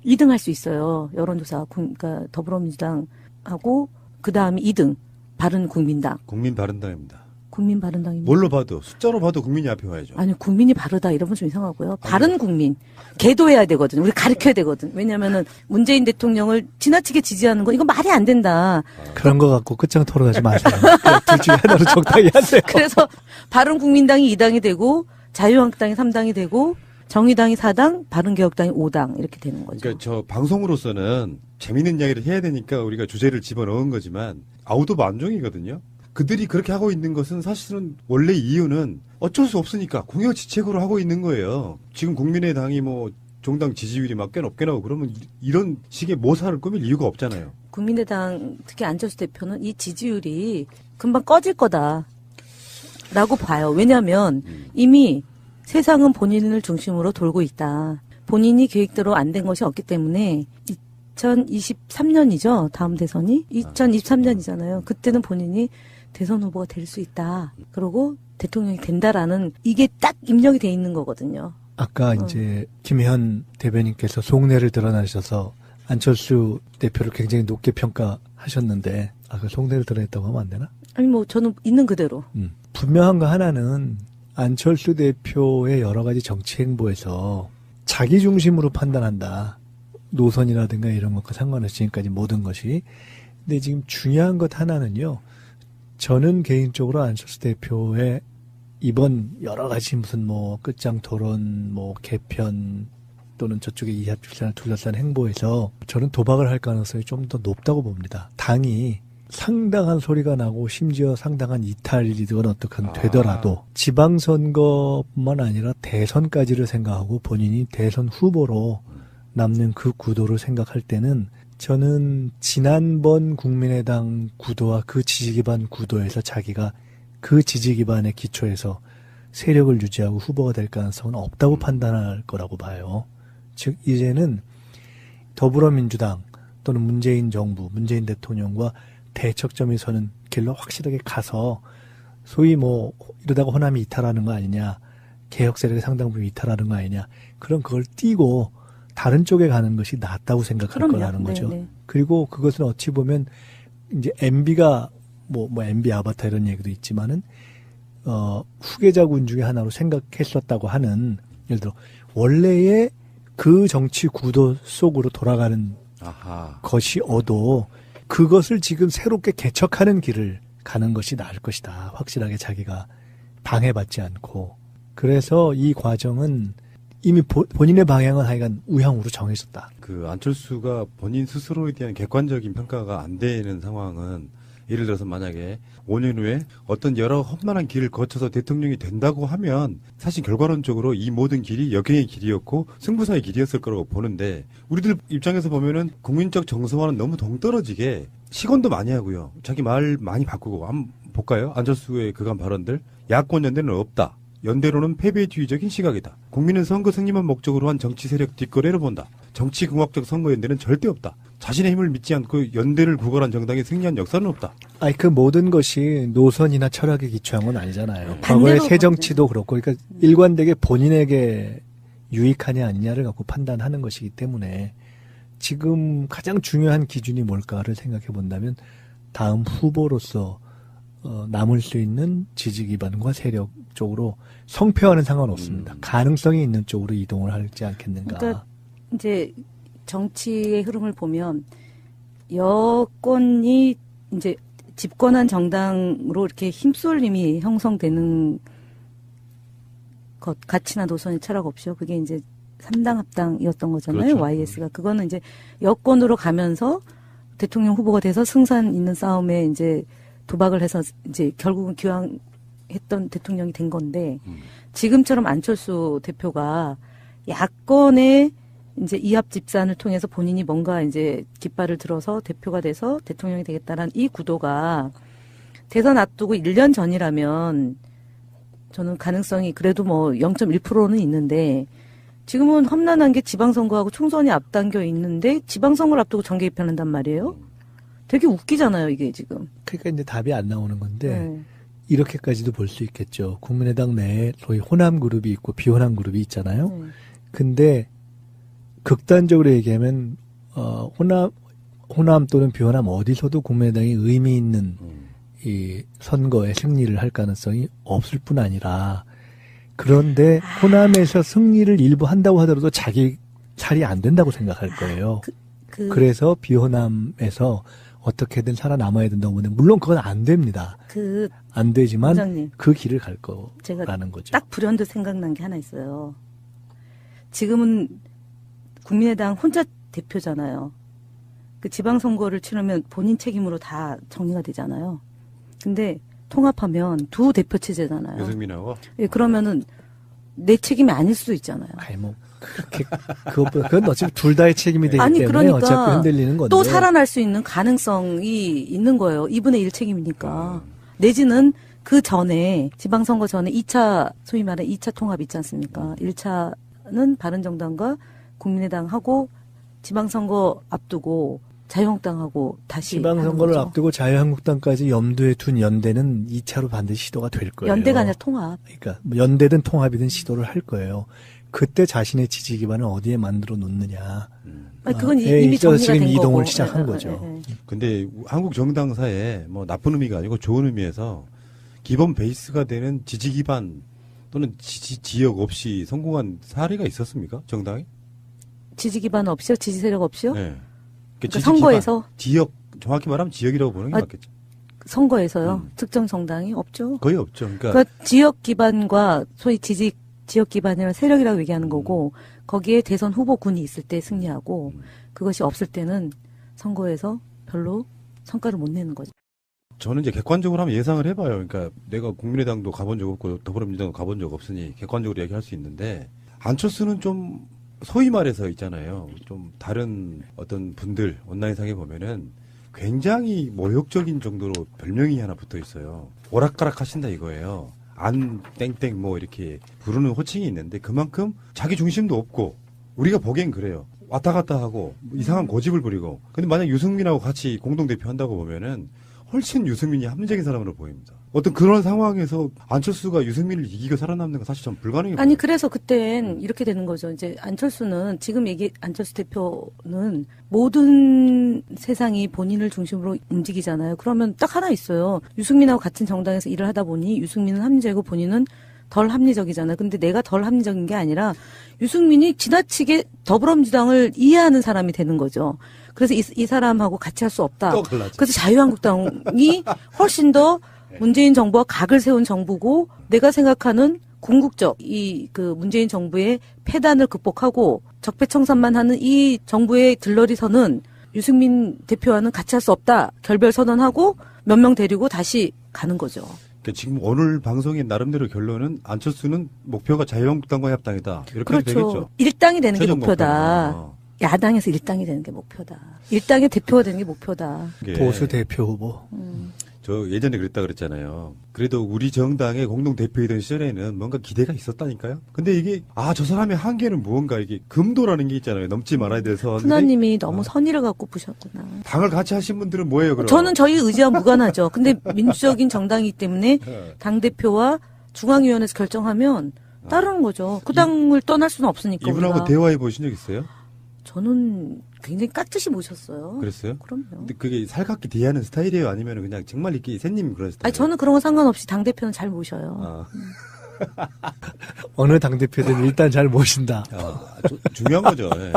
2등 할 수 있어요. 여론조사. 그러니까 더불어민주당하고 그 다음이 2등. 바른 국민당. 국민바른당입니다. 국민 바른당입니다. 뭘로 봐도 숫자로 봐도 국민이 앞에 와야죠. 아니 국민이 바르다 이러면 좀 이상하고요. 바른 국민 계도해야 되거든. 우리 가르쳐야 되거든. 왜냐하면은 문재인 대통령을 지나치게 지지하는 거 이거 말이 안 된다. 그런 거 갖고 끝장 토론하지 마세요. 둘 중에 하나로 적당히 하세요. 그래서 바른 국민당이 2당이 되고 자유한국당이 3당이 되고 정의당이 4당, 바른개혁당이 5당 이렇게 되는 거죠. 그러니까 저 방송으로서는 재밌는 이야기를 해야 되니까 우리가 주제를 집어넣은 거지만 아웃 오브 안종이거든요. 그들이 그렇게 하고 있는 것은 사실은 원래 이유는 어쩔 수 없으니까 공여지책으로 하고 있는 거예요. 지금 국민의당이 뭐 종당 지지율이 막 꽤 높게 나오고 그러면 이런 식의 모사를 꾸밀 이유가 없잖아요. 국민의당 특히 안철수 대표는 이 지지율이 금방 꺼질 거다라고 봐요. 왜냐하면 이미 세상은 본인을 중심으로 돌고 있다. 본인이 계획대로 안 된 것이 없기 때문에 2023년이죠. 다음 대선이 2023년이잖아요. 그때는 본인이 대선 후보가 될 수 있다. 그리고 대통령이 된다라는 이게 딱 입력이 돼 있는 거거든요. 아까 이제 김혜현 대변인께서 속내를 드러나셔서 안철수 대표를 굉장히 높게 평가하셨는데, 그 속내를 드러냈다고 하면 안 되나? 아니 뭐 저는 있는 그대로. 분명한 거 하나는 안철수 대표의 여러 가지 정치 행보에서 자기 중심으로 판단한다. 노선이라든가 이런 것과 상관없이 지금까지 모든 것이. 근데 지금 중요한 것 하나는요. 저는 개인적으로 안철수 대표의 이번 여러 가지 무슨 뭐 끝장 토론, 뭐 개편 또는 저쪽의 이합집산을 둘러싼 행보에서 저는 도박을 할 가능성이 좀 더 높다고 봅니다. 당이 상당한 소리가 나고 심지어 상당한 이탈이든 어떻게 되더라도 지방선거뿐만 아니라 대선까지를 생각하고 본인이 대선 후보로 남는 그 구도를 생각할 때는 저는 지난번 국민의당 구도와 그 지지기반 구도에서 자기가 그 지지기반의 기초에서 세력을 유지하고 후보가 될 가능성은 없다고 판단할 거라고 봐요. 즉 이제는 더불어민주당 또는 문재인 정부, 문재인 대통령과 대척점이 서는 길로 확실하게 가서 소위 뭐 이러다가 호남이 이탈하는 거 아니냐, 개혁 세력의 상당 부분 이탈하는 거 아니냐, 그럼 그걸 띄고 다른 쪽에 가는 것이 낫다고 생각할 거라는 거죠. 네네. 그리고 그것은 어찌 보면 이제 MB가 뭐 MB 아바타 이런 얘기도 있지만은 후계자군 중에 하나로 생각했었다고 하는, 예를 들어 원래의 그 정치 구도 속으로 돌아가는 것이어도 그것을 지금 새롭게 개척하는 길을 가는 것이 나을 것이다. 확실하게 자기가 방해받지 않고. 그래서 이 과정은 이미 본인의 방향은 하여간 우향으로 정해졌다. 그 안철수가 본인 스스로에 대한 객관적인 평가가 안 되는 상황은, 예를 들어서 만약에 5년 후에 어떤 여러 험난한 길을 거쳐서 대통령이 된다고 하면 사실 결과론적으로 이 모든 길이 역행의 길이었고 승부사의 길이었을 거라고 보는데, 우리들 입장에서 보면은 국민적 정서와는 너무 동떨어지게 시건도 많이 하고요. 자기 말 많이 바꾸고. 한번 볼까요? 안철수의 그간 발언들. 야권 연대는 없다. 연대로는 패배주의적인 시각이다. 국민은 선거 승리만 목적으로 한 정치 세력 뒷거래를 본다. 정치공학적 선거 연대는 절대 없다. 자신의 힘을 믿지 않고 연대를 구걸한 정당이 승리한 역사는 없다. 아니 그 모든 것이 노선이나 철학에 기초한 건 아니잖아요. 과거의 새정치도 그렇고, 그러니까 일관되게 본인에게 유익하냐 아니냐를 갖고 판단하는 것이기 때문에 지금 가장 중요한 기준이 뭘까를 생각해 본다면 다음 후보로서 남을 수 있는 지지 기반과 세력 쪽으로 성패와는 상관없습니다. 가능성이 있는 쪽으로 이동을 하지 않겠는가. 그러니까 이제 정치의 흐름을 보면 여권이 이제 집권한 정당으로 이렇게 힘쏠 힘이 형성되는 것, 가치나 노선의 철학 없이요. 그게 이제 3당 합당이었던 거잖아요. 그렇죠. YS가. 그거는 이제 여권으로 가면서 대통령 후보가 돼서 승산 있는 싸움에 이제 도박을 해서 이제 결국은 기왕했던 대통령이 된 건데, 지금처럼 안철수 대표가 야권의 이제 이합 집산을 통해서 본인이 뭔가 이제 깃발을 들어서 대표가 돼서 대통령이 되겠다라는 이 구도가 대선 앞두고 1년 전이라면 저는 가능성이 그래도 뭐 0.1%는 있는데, 지금은 험난한 게 지방선거하고 총선이 앞당겨 있는데 지방선거를 앞두고 정계 입편한단 말이에요. 되게 웃기잖아요, 이게 지금. 그러니까 이제 답이 안 나오는 건데, 이렇게까지도 볼 수 있겠죠. 국민의당 내에 소위 호남 그룹이 있고 비호남 그룹이 있잖아요. 근데 극단적으로 얘기하면 호남 또는 비호남 어디서도 국민의당이 의미 있는 이 선거에 승리를 할 가능성이 없을 뿐 아니라, 그런데 호남에서 승리를 일부 한다고 하더라도 자기 살이 안 된다고 생각할 거예요. 그래서 비호남에서 어떻게든 살아남아야 된다고 보는데, 물론 그건 안 됩니다. 안 되지만 부장님, 그 길을 갈 거라는 거죠. 딱 불현듯 생각난 게 하나 있어요. 지금은 국민의당 혼자 대표잖아요. 그 지방선거를 치르면 본인 책임으로 다 정리가 되잖아요. 근데 통합하면 두 대표 체제잖아요. 유승민하고? 예, 그러면은 내 책임이 아닐 수도 있잖아요. 아니 뭐 그렇게 그건 어차피 둘 다의 책임이 되기 아니, 때문에 그러니까 어차피 흔들리는 건데. 또 살아날 수 있는 가능성이 있는 거예요. 2분의 1 책임이니까. 내지는 그 전에 지방선거 전에 2차 소위 말하는 2차 통합 있지 않습니까? 1차는 바른정당과 국민의당하고 지방선거 앞두고 자유한국당하고 다시 지방선거를 하는 거죠. 앞두고 자유한국당까지 염두에 둔 연대는 2차로 반드시 시도가 될 거예요. 연대가 아니라 통합. 그러니까 뭐 연대든 통합이든 시도를 할 거예요. 그때 자신의 지지 기반을 어디에 만들어 놓느냐. 아니, 그건 이미 정리가 된 이동을 거고. 시작한 거죠. 근데 한국 정당사에 뭐 나쁜 의미가 아니고 좋은 의미에서 기본 베이스가 되는 지지 기반 또는 지지 지역 없이 성공한 사례가 있었습니까? 정당이? 지지 기반 없이요? 지지 세력 없이요? 네. 그러니까 선거에서? 지역, 정확히 말하면 지역이라고 보는 게 맞겠죠. 선거에서요? 특정 정당이 없죠. 거의 없죠. 그러니까 지역 기반과 소위 지역 기반이라는 세력이라고 얘기하는 거고 거기에 대선 후보군이 있을 때 승리하고 그것이 없을 때는 선거에서 별로 성과를 못 내는 거죠. 저는 이제 객관적으로 한번 예상을 해봐요. 그러니까 내가 국민의당도 가본 적 없고 더불어민주당도 가본 적 없으니 객관적으로 얘기할 수 있는데 안철수는 좀 소위 말해서 있잖아요. 좀 다른 어떤 분들 온라인상에 보면은 굉장히 모욕적인 정도로 별명이 하나 붙어 있어요. 오락가락 하신다 이거예요. 안 땡땡 뭐 이렇게 부르는 호칭이 있는데 그만큼 자기 중심도 없고 우리가 보기엔 그래요. 왔다 갔다 하고 이상한 고집을 부리고 근데 만약 유승민하고 같이 공동대표 한다고 보면은 훨씬 유승민이 합리적인 사람으로 보입니다. 어떤 그런 상황에서 안철수가 유승민을 이기고 살아남는 건 사실 전 불가능해요. 아니 그래서 그땐 이렇게 되는 거죠. 이제 안철수는 지금 안철수 대표는 모든 세상이 본인을 중심으로 움직이잖아요. 그러면 딱 하나 있어요. 유승민하고 같은 정당에서 일을 하다 보니 유승민은 합리적이고 본인은 덜 합리적이잖아요. 근데 내가 덜 합리적인 게 아니라 유승민이 지나치게 더불어민주당을 이해하는 사람이 되는 거죠. 그래서 이 사람하고 같이 할 수 없다. 그래서 자유한국당이 훨씬 더 문재인 정부와 각을 세운 정부고 내가 생각하는 궁극적 그 문재인 정부의 패단을 극복하고 적폐청산만 하는 이 정부의 들러리선은 유승민 대표와는 같이 할 수 없다. 결별 선언하고 몇 명 데리고 다시 가는 거죠. 그러니까 지금 오늘 방송의 나름대로 결론은 안철수는 목표가 자유한국당과의 합당이다. 이렇게 그렇죠. 되겠죠. 일당이 되는 게 최종 목표다. 목표는. 야당에서 일당이 되는 게 목표다. 일당의 대표가 되는 게 목표다. 보수 대표 후보. 저 예전에 그랬다 그랬잖아요. 그래도 우리 정당의 공동대표이던 시절에는 뭔가 기대가 있었다니까요. 근데 이게 저 사람의 한계는 무언가 이게 금도라는 게 있잖아요. 넘지 말아야 돼서. 훈아님이 너무 선의를 갖고 보셨구나. 당을 같이 하신 분들은 뭐예요 그럼? 저는 저희 의지와 무관하죠. 근데 민주적인 정당이기 때문에 당대표와 중앙위원회에서 결정하면 따르는 거죠. 그 당을 떠날 수는 없으니까. 이분하고 우리가. 대화해 보신 적 있어요? 저는 굉장히 깍듯이 모셨어요. 그랬어요? 그럼요. 근데 그게 살갑게 대하는 스타일이에요? 아니면 그냥 정말 이렇게 샌님 그런 스타일? 아니, 저는 그런 거 상관없이 당대표는 잘 모셔요. 어느 당대표든 일단 잘 모신다. 중요한 거죠. 예.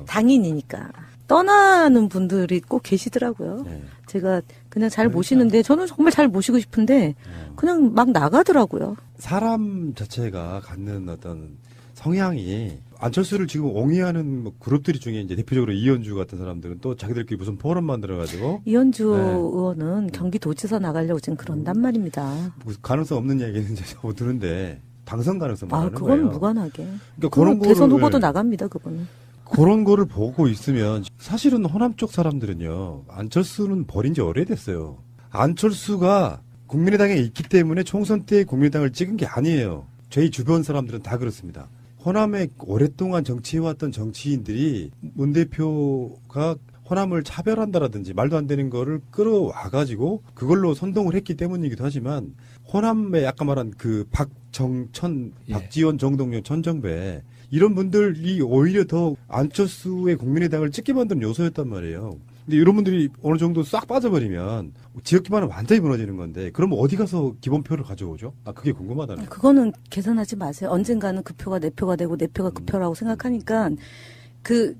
당인이니까. 떠나는 분들이 꼭 계시더라고요. 네. 제가 그냥 잘 모시는데 저는 정말 잘 모시고 싶은데 그냥 막 나가더라고요. 사람 자체가 갖는 어떤 성향이 안철수를 지금 옹이하는 뭐 그룹들이 중에 이제 대표적으로 이현주 같은 사람들은 또 자기들끼리 무슨 포럼 만들어가지고 이현주 의원은 경기도지사 나가려고 지금 그런단 말입니다. 가능성 없는 얘기는 이제 저도 듣는데 당선 가능성 말하는 거예요. 그건 무관하게. 그러니까 그런 대선 후보도 나갑니다. 그분은. 그런 거를 보고 있으면 사실은 호남 쪽 사람들은요. 안철수는 버린 지 오래됐어요. 안철수가 국민의당에 있기 때문에 총선 때 국민의당을 찍은 게 아니에요. 저희 주변 사람들은 다 그렇습니다. 호남에 오랫동안 정치해왔던 정치인들이 문 대표가 호남을 차별한다라든지 말도 안 되는 거를 끌어와가지고 그걸로 선동을 했기 때문이기도 하지만 호남에 아까 말한 그 박정천, 박지원, 정동영, 천정배 이런 분들이 오히려 더 안철수의 국민의당을 찍게 만든 요소였단 말이에요. 근데 이런 분들이 어느 정도 싹 빠져버리면 지역 기반은 완전히 무너지는 건데 그러면 어디 가서 기본표를 가져오죠? 그게 궁금하다는 거예요. 그거는 계산하지 마세요. 언젠가는 그 표가 내 표가 되고 내 표가 그 표라고 생각하니까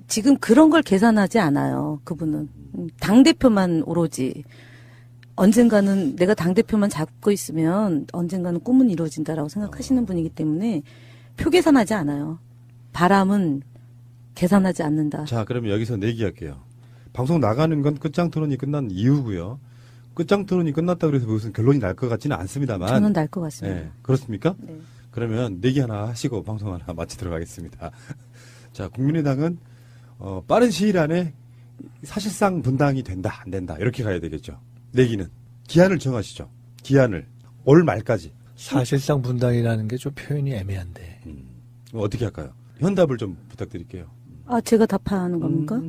지금 그런 걸 계산하지 않아요. 그분은. 당대표만 오로지. 언젠가는 내가 당대표만 잡고 있으면 언젠가는 꿈은 이루어진다라고 생각하시는 분이기 때문에 표 계산하지 않아요. 바람은 계산하지 않는다. 자, 그러면 여기서 내기할게요. 방송 나가는 건 끝장 토론이 끝난 이후고요. 끝장 토론이 끝났다 그래서 무슨 결론이 날 것 같지는 않습니다만. 저는 날 것 같습니다. 네, 그렇습니까? 네. 그러면 내기 하나 하시고 방송 하나 마치도록 하겠습니다. 자, 국민의당은 빠른 시일 안에 사실상 분당이 된다, 안 된다 이렇게 가야 되겠죠. 내기는 기한을 정하시죠. 기한을 올 말까지. 사실상 분당이라는 게 좀 표현이 애매한데. 어떻게 할까요? 현답을 좀 부탁드릴게요. 아, 제가 답하는 겁니까?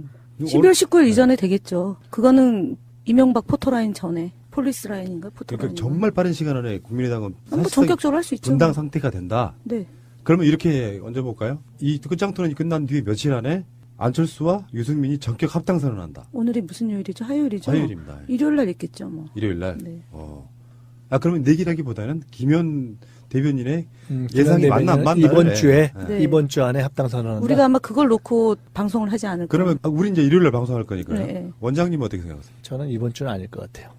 12월 19일 이전에 되겠죠. 그거는 이명박 포토라인 전에. 폴리스라인인가? 포토라인. 그러니까 정말 빠른 시간 안에 국민의당은 뭐 전격적으로 할 수 있죠. 분당 상태가 된다. 네. 그러면 이렇게 얹어볼까요? 이 끝장 토론이 끝난 뒤에 며칠 안에 안철수와 유승민이 전격 합당 선언한다. 오늘이 무슨 요일이죠? 화요일이죠? 화요일입니다. 일요일 날 있겠죠, 뭐. 일요일 날? 네. 그러면 내기라기보다는 김현 대변인의 예상이 맞나 안 맞나? 이번 주에, 네. 이번 주 안에 합당 선언한다. 우리가 아마 그걸 놓고 방송을 하지 않을까. 그러면 우리 이제 일요일 날 방송할 거니까요. 네. 원장님 어떻게 생각하세요? 저는 이번 주는 아닐 것 같아요.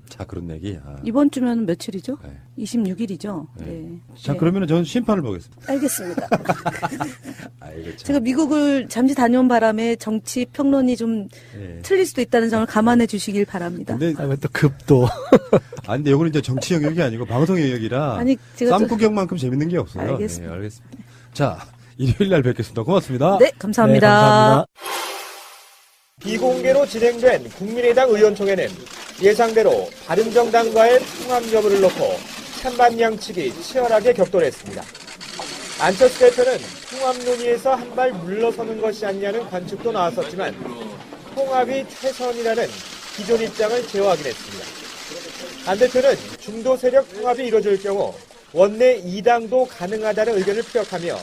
자, 그런 얘기. 이번 주면 며칠이죠? 네. 26일이죠. 네. 네. 자, 네. 그러면 저는 심판을 보겠습니다. 알겠습니다. 아이고, 참. 제가 미국을 잠시 다녀온 바람에 정치 평론이 좀 예. 틀릴 수도 있다는 점을 감안해 주시길 바랍니다. 근데, 왜 또 급도. 근데 이거는 이제 정치 영역이 아니고 방송 영역이라. 아니, 제가 쌈구경만큼 재밌는 게 없어요. 알겠습니다. 네, 알겠습니다. 자, 일요일 날 뵙겠습니다. 고맙습니다. 네, 감사합니다. 네, 감사합니다. 비공개로 진행된 국민의당 의원총회는 예상대로 바른정당과의 통합 여부를 놓고 찬반 양측이 치열하게 격돌했습니다. 안철수 대표는 통합 논의에서 한 발 물러서는 것이 아니냐는 관측도 나왔었지만 통합이 최선이라는 기존 입장을 제어하긴 했습니다. 안 대표는 중도 세력 통합이 이뤄질 경우 원내 2당도 가능하다는 의견을 피력하며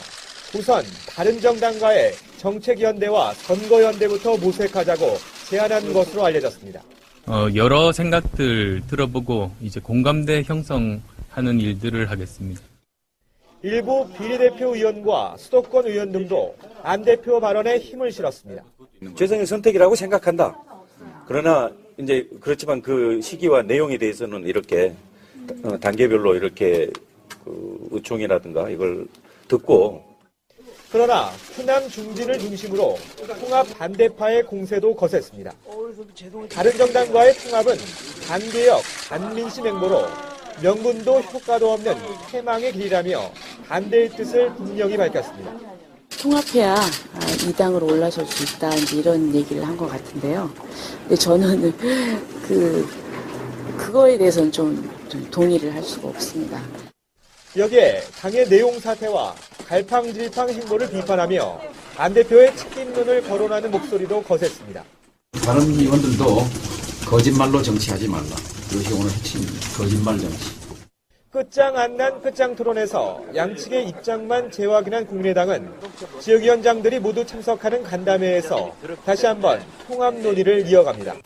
우선 바른정당과의 정책연대와 선거연대부터 모색하자고 제안한 것으로 알려졌습니다. 여러 생각들 들어보고 이제 공감대 형성하는 일들을 하겠습니다. 일부 비례대표 의원과 수도권 의원 등도 안 대표 발언에 힘을 실었습니다. 최선의 선택이라고 생각한다. 그러나 이제 그렇지만 그 시기와 내용에 대해서는 이렇게 단계별로 이렇게 의총이라든가 이걸 듣고. 그러나 후남 중진을 중심으로 통합 반대파의 공세도 거셌습니다. 바른정당과의 통합은 반개혁, 반민심 행보로 명분도 효과도 없는 패망의 길이라며 반대의 뜻을 분명히 밝혔습니다. 통합해야 이 당으로 올라설 수 있다, 이제 이런 얘기를 한 것 같은데요. 근데 저는 그거에 대해서는 좀 동의를 할 수가 없습니다. 여기에 당의 내용 사태와 갈팡질팡 행보를 비판하며 안 대표의 책임론을 거론하는 목소리도 거셌습니다. 다른 의원들도 거짓말로 정치하지 말라. 이것이 오늘 핵심입니다. 거짓말 정치. 끝장 안 난 끝장 토론에서 양측의 입장만 재확인한 국민의당은 지역위원장들이 모두 참석하는 간담회에서 다시 한번 통합 논의를 이어갑니다.